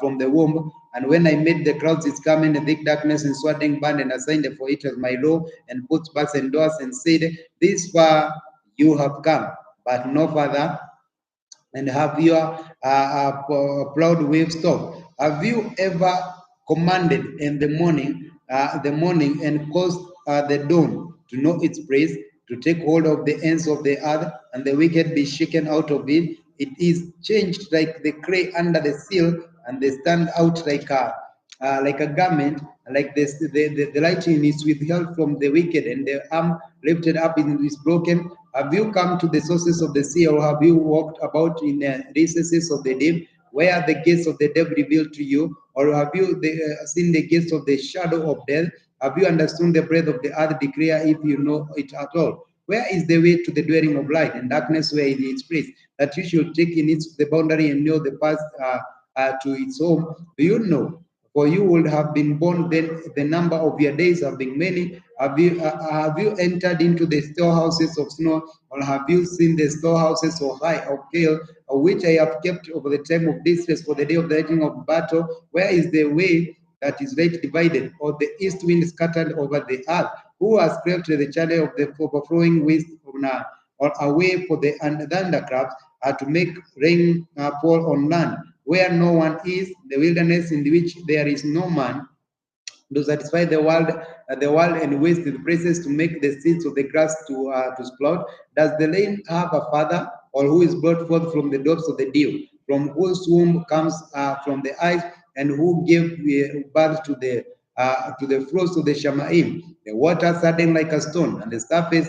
from the womb. And when I made the clouds its garment, and thick darkness and sweating band, and assigned for it as my law, and put bars and doors, and said, This far you have come, but no further, and have your plowed wave stop? Have you ever commanded in the morning, and caused the dawn to know its praise, to take hold of the ends of the earth, and the wicked be shaken out of it? It is changed like the clay under the seal, and they stand out like a garment, like this, the lightning is withheld from the wicked, and the arm lifted up is broken. Have you come to the sources of the sea, or have you walked about in the recesses of the deep, where the gates of the dead revealed to you? Or have you seen the gates of the shadow of death? Have you understood the breath of the earth? Declare if you know it at all. Where is the way to the dwelling of light, and darkness where is its place, that you should take in its the boundary and know the path to its home? Do you know? For you would have been born, then the number of your days have been many. Have you entered into the storehouses of snow, or have you seen the storehouses of high of hail, which I have kept over the time of distress, for the day of the lightning of battle? Where is the way that is right divided, or the east wind scattered over the earth? Who has cleft the channel of the overflowing waste or away for the thunderclouds, to make rain fall on land, where no one is, the wilderness in which there is no man, to satisfy the world and waste the places, to make the seeds of the grass to sprout? Does the land have a father, or who is brought forth from the depths of the dew, from whose womb comes from the eyes, and who gave birth to the flows of the Shamaim? The waters harden like a stone, and the surface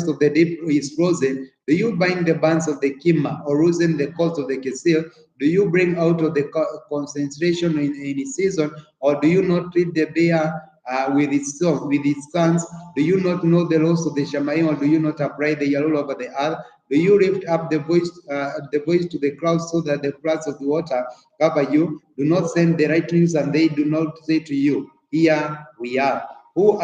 of the deep is frozen. Do you bind the bands of the Kima, or loosen the cords of the Kesir? Do you bring out of the concentration in its season, or do you not treat the bear with its sons? Do you not know the laws of the Shamaim, or do you not apply the rule over the earth? Do you lift up the voice to the clouds, so that the floods of the water cover you? Do not send the lightnings, and they do not say to you, Here we are. Who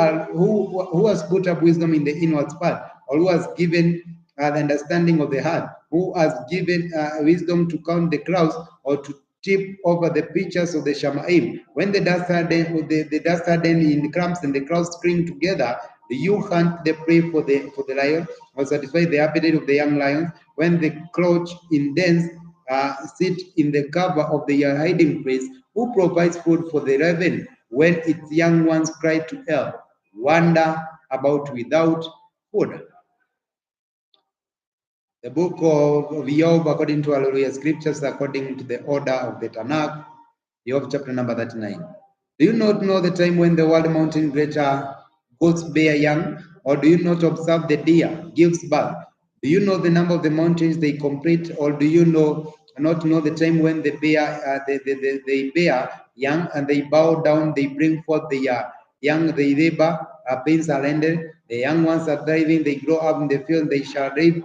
has put up wisdom in the inward part, or who has given the understanding of the heart? Who has given wisdom to count the clouds, or to tip over the pitchers of the Shamaim? When the dust hardened in cramps, and the clouds cling together, do you hunt the prey for the lion, or satisfy the appetite of the young lions? When the crouch in dens, sit in the cover of their hiding place, who provides food for the raven when its young ones cry to help, wander about without food? The book of Job, according to Hallelujah Scriptures, according to the order of the Tanakh, Job chapter number 39. Do you not know the time when the wild mountain greater goats bear young? Or do you not observe the deer gives birth? Do you know the number of the mountains they complete? Or do you not know the time when they bear young, and they bow down, they bring forth the young, they labor, pains are ended, the young ones are thriving, they grow up in the field, they shall live,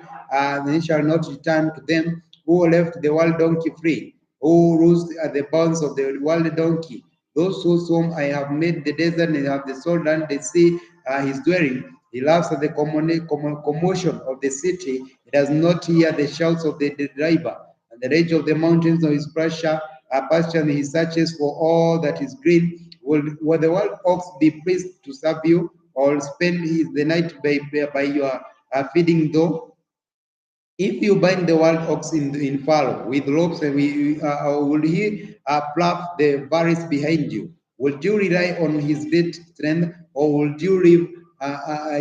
they shall not return to them. Who left the wild donkey free? Who rules at the bounds of the wild donkey? Those whom I have made the desert, and have the soul and the sea his dwelling. He laughs at the commotion of the city. He does not hear the shouts of the driver. And the rage of the mountains of his pasture, and he searches for all that is green. Will the wild ox be pleased to serve you, or spend the night by your feeding door? If you bind the wild ox in fallow with ropes, and will he pluck the valleys behind you? Would you rely on his great strength, or would you leave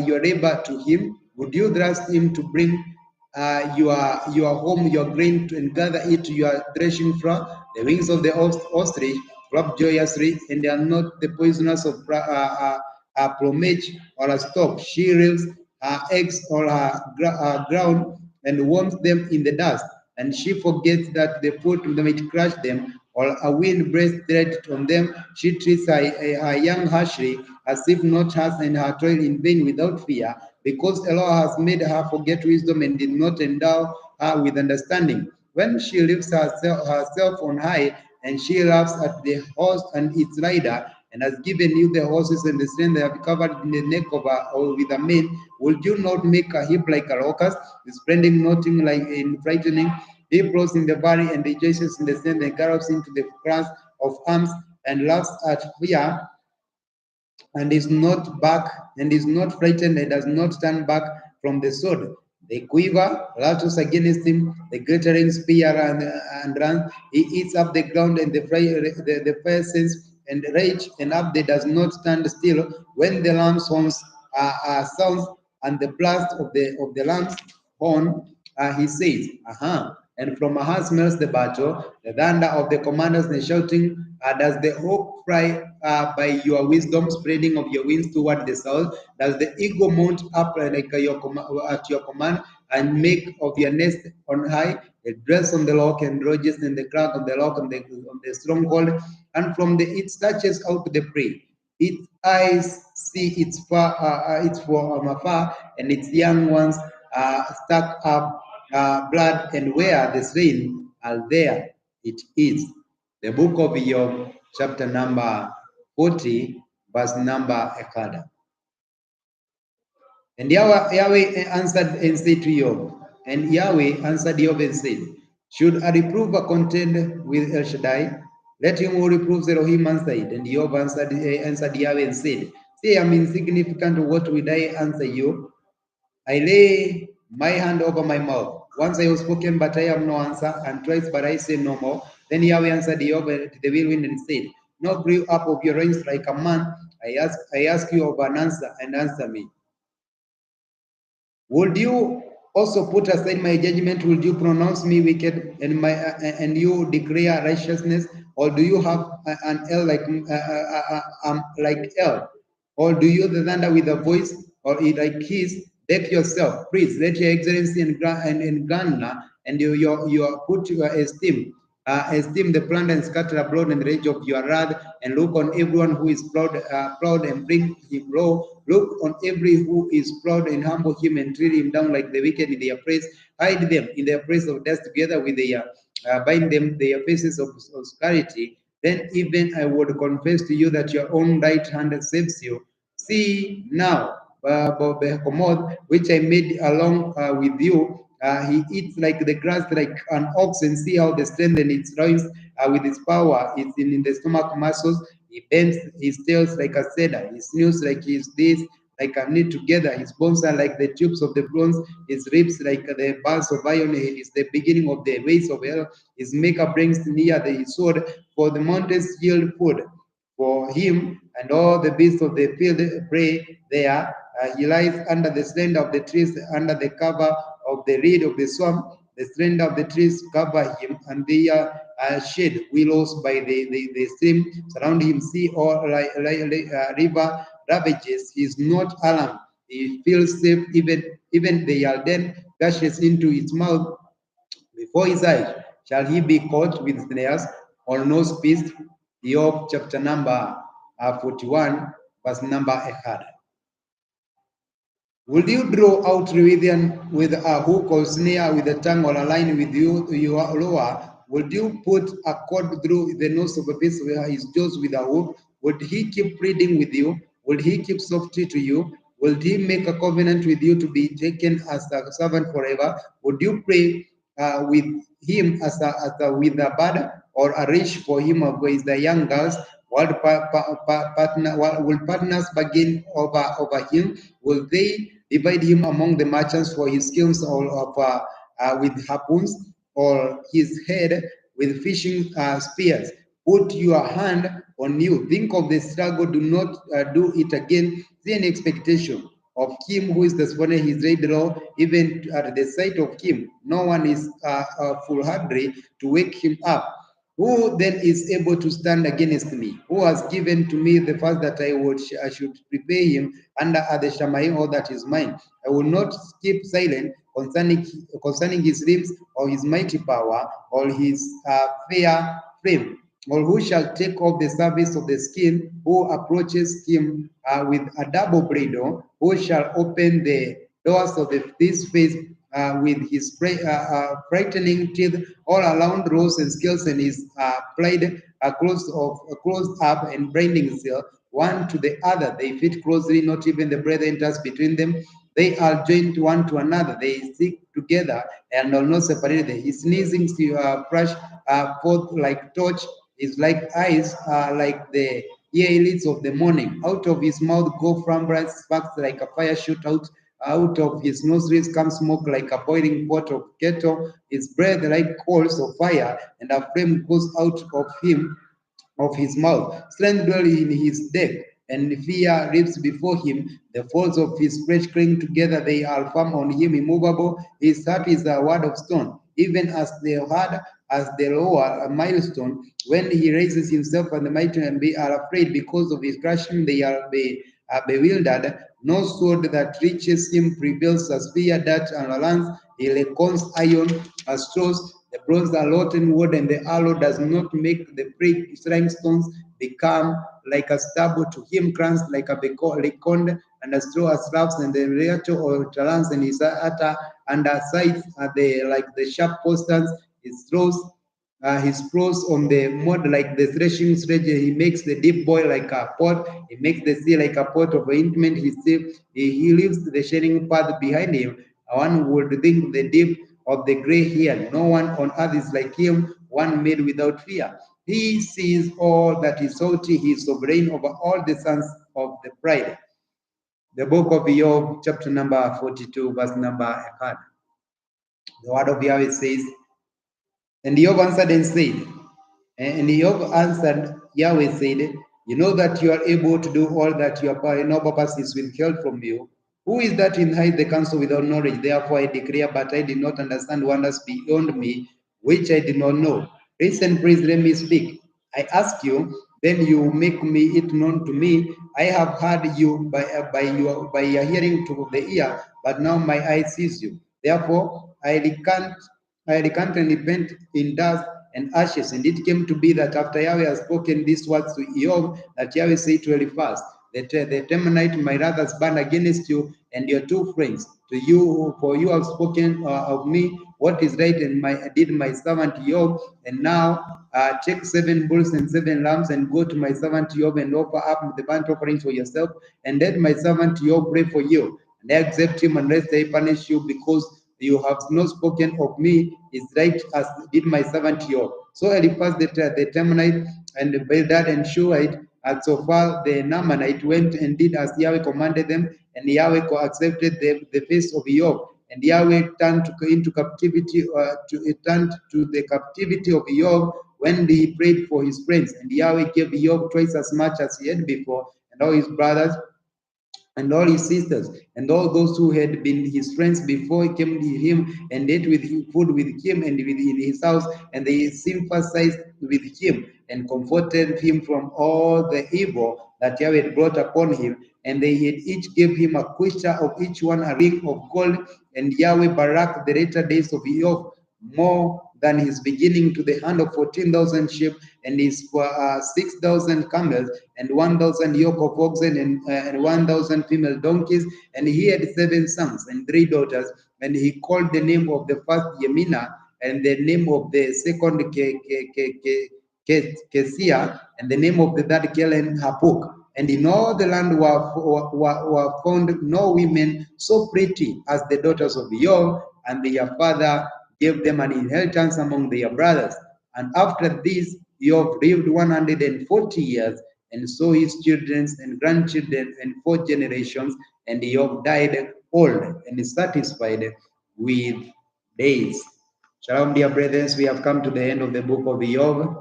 your labor to him? Would you trust him to bring your home, your grain, and gather it to your threshing floor? The wings of the ostrich flap joyously, and they are not the poisoners of plumage or a stork. She rears her eggs or her ground, and warms them in the dust, and she forgets that the foot might crush them. or a wind breaks threat on them. She treats her young harshly, as if not hers and her toil in vain without fear, because Allah has made her forget wisdom and did not endow her with understanding. When she lifts herself on high, and she laughs at the horse and its rider, and has given you the horses and the strength they have covered in the neck of her or with a mane, would you not make a hip like a locust, spreading nothing like in frightening? He blows in the valley and rejoices in the strength and gallops into the grass of arms and laughs at fear and is not back and is not frightened and does not turn back from the sword. The quiver rattles against him, the glittering spear and runs. He eats up the ground and the fire sense and rage, and up there does not stand still when the lamb's horns sounds and the blast of the lamb's horn. He says, "Aha!" And from Aha smells the battle, the thunder of the commanders and shouting. Does the hawk fly by your wisdom, spreading of your wings toward the south? Does the eagle mount up like at your command and make of your nest on high? It dress on the lock and lodges in the crack of the lock on the stronghold, and from it stretches out the prey. Its eyes see its from afar, and its young ones stuck up blood, and where the slain are there it is. The book of Job, chapter number 40, verse number 1. And Yahweh answered and said to Job, and Yahweh answered Job and said, should I reprove a contend with El Shaddai? Let him who reproves Elohim answer it. And Job answered Yahweh and said, say, I'm insignificant, what will I answer you? I lay my hand over my mouth. Once I have spoken, but I have no answer, and twice, but I say no more. Then Yahweh answered Job to the whirlwind and said, no grew up of your reins like a man. I ask you of an answer, and answer me. Would you also put aside my judgment? Would you pronounce me wicked and you declare righteousness? Or do you have an L like L? Or do you the thunder with a voice or like his? Deck yourself, please. Let your excellency and grandeur and your put your esteem the plunder and scatter abroad in the rage of your wrath, and look on everyone who is proud and bring him low. Look on every who is proud and humble him and treat him down like the wicked in their praise. Hide them in their praise of death together with their bind them their faces of obscurity. Then even I would confess to you that your own right hand saves you. See now, Behemoth, which I made along with you, he eats like the grass, like an ox, and see how they strengthen its loins with its power. It's in the stomach muscles. He bends his tails like a cedar. He snows like his days, like a knit together. His bones are like the tubes of the bronze. His ribs like the bars of iron. He is the beginning of the ways of hell. His maker brings near the sword, for the mountains yield food for him, and all the beasts of the field prey there. He lies under the slender of the trees, under the cover of the reed of the swamp. The slender of the trees cover him, and their shade willows by the stream surround him. Sea or river ravages. He is not alarmed. He feels safe. Even the Yarden gushes into his mouth. Before his eyes shall he be caught with snares or nose pierced. Job chapter number 41, verse number 100. Will you draw out Rewidian with a hook or snare with a tongue or a line with your lower? Would you put a cord through the nose of a beast where his jaws with a hook? Would he keep pleading with you? Would he keep softly to you? Would he make a covenant with you to be taken as a servant forever? Would you pray with him with a bud or a rich for him with the young girls? Will partners bargain over him? Will they divide him among the merchants for his skills with harpoons, or his head with fishing spears? Put your hand on you. Think of the struggle. Do not do it again. See an expectation of him who is the spawner, his red law, even at the sight of him. No one is foolhardy to wake him up. Who then is able to stand against me? Who has given to me the first that I should prepare him under the Shamaim, all that is mine? I will not keep silent concerning his limbs or his mighty power or his fair frame. or who shall take off the service of the skin, who approaches him with a double bridle, who shall open the doors of this face with his frightening teeth all around rows and scales, and his plied closed up and binding seal, one to the other. They fit closely, not even the breath enters between them. They are joined one to another. They stick together and are not separated. His sneezing flash forth like torch, is like eyes, like the eyelids of the morning. Out of his mouth go flamboyant sparks like a fire shoot out. Out of his nostrils comes smoke like a boiling pot of kettle. His breath like coals of fire, and a flame goes out of his mouth. Strength dwells in his neck, and fear lives before him. The folds of his flesh cling together, they are firm on him, immovable. His heart is a word of stone, even as the hard as the lower a milestone. When he raises himself and the mighty and be are afraid because of his crushing, they are bewildered. No sword that reaches him prevails, a spear, dart, and a lance. He reckons iron as straws. The bronze, the rotten wood, and the arrow does not make the flying stones become like a stubble to him, crans like a reckoned and a straw as slabs, and the reato or talents and his utter under sides are the like the sharp posters. His throws on the mud like the threshing sledge. He makes the deep boil like a pot. He makes the sea like a pot of ointment. He leaves the shining path behind him. One would think the deep of the gray hair. No one on earth is like him, one made without fear. He sees all that is salty. He is sovereign over all the sons of the pride. The book of Job, chapter number 42, verse number 1. The word of Yahweh says, and Job answered and said, and Job answered, Yahweh said, you know that you are able to do all that your power, no purpose is withheld from you. Who is that in hide the counsel without knowledge? Therefore I declare, but I did not understand wonders beyond me, which I did not know. Listen, please, let me speak. I ask you, then you make me it known to me. I have heard you by your hearing to the ear, but now my eye sees you. Therefore I recant and repent in dust and ashes. And it came to be that after Yahweh has spoken these words to Job, that Yahweh said to Eliphaz, the Temanite, my brothers band against you and your two friends. To you, for you have spoken of me what is right, and did my servant Job. And now take 7 bulls and 7 lambs, and go to my servant Job and offer up the burnt offerings for yourself. And let my servant Job pray for you. And I accept him, unless I punish you, because you have not spoken of me is right, as did my servant Job. So Eliphaz the Temanite and Bildad and Shuhite and so far the Naamanite went and did as Yahweh commanded them, and Yahweh accepted the face of Job. And Yahweh turned into captivity, turned to the captivity of Job when he prayed for his friends. And Yahweh gave Job twice as much as he had before, and all his brothers and all his sisters, and all those who had been his friends before he came to him and ate with him, food with him and in his house, and they sympathized with him and comforted him from all the evil that Yahweh had brought upon him. And they had each gave him a quisha of each one a ring of gold. And Yahweh barak the later days of Job more than his beginning, to the hand of 14,000 sheep, and his 6,000 camels, and 1,000 yoke of oxen, and 1,000 female donkeys. And he had 7 sons and 3 daughters. And he called the name of the first Yemina, and the name of the second Kesia, and the name of the third Kelen Hapuk. And in all the land were found no women so pretty as the daughters of Job, and their father gave them an inheritance among their brothers. And after this, Job lived 140 years, and saw his children and grandchildren and 4 generations, and Job died old and satisfied with days. Shalom, dear brothers. We have come to the end of the book of Job,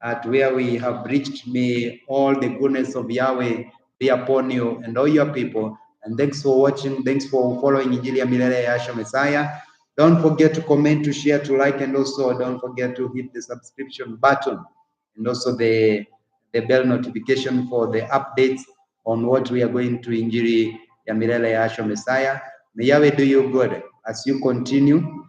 at where we have reached. May all the goodness of Yahweh be upon you and all your people. And thanks for watching. Thanks for following Injili ya Milele ya Yahshua Messiah. Don't forget to comment, to share, to like, and also don't forget to hit the subscription button and also the bell notification for the updates on what we are going to Injili ya Milele ya Yahshua Messiah. May Yahweh do you good as you continue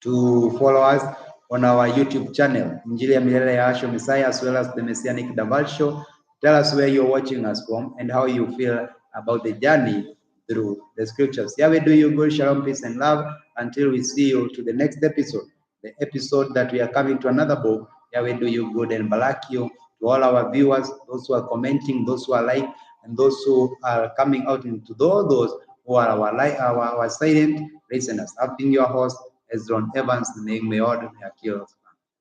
to follow us, on our YouTube channel, Injili ya Milele ya Asho Messiah, as well as the Messianic Daval Show. Tell us where you're watching us from and how you feel about the journey through the scriptures. Yahweh do you good, shalom, peace, and love. Until we see you to the next episode, the episode that we are coming to another book. Yahweh do you good and barak you. To all our viewers, those who are commenting, those who are like, and those who are coming out into those who are our silent listeners. I've been your host, Ezron Evans, the name may order, may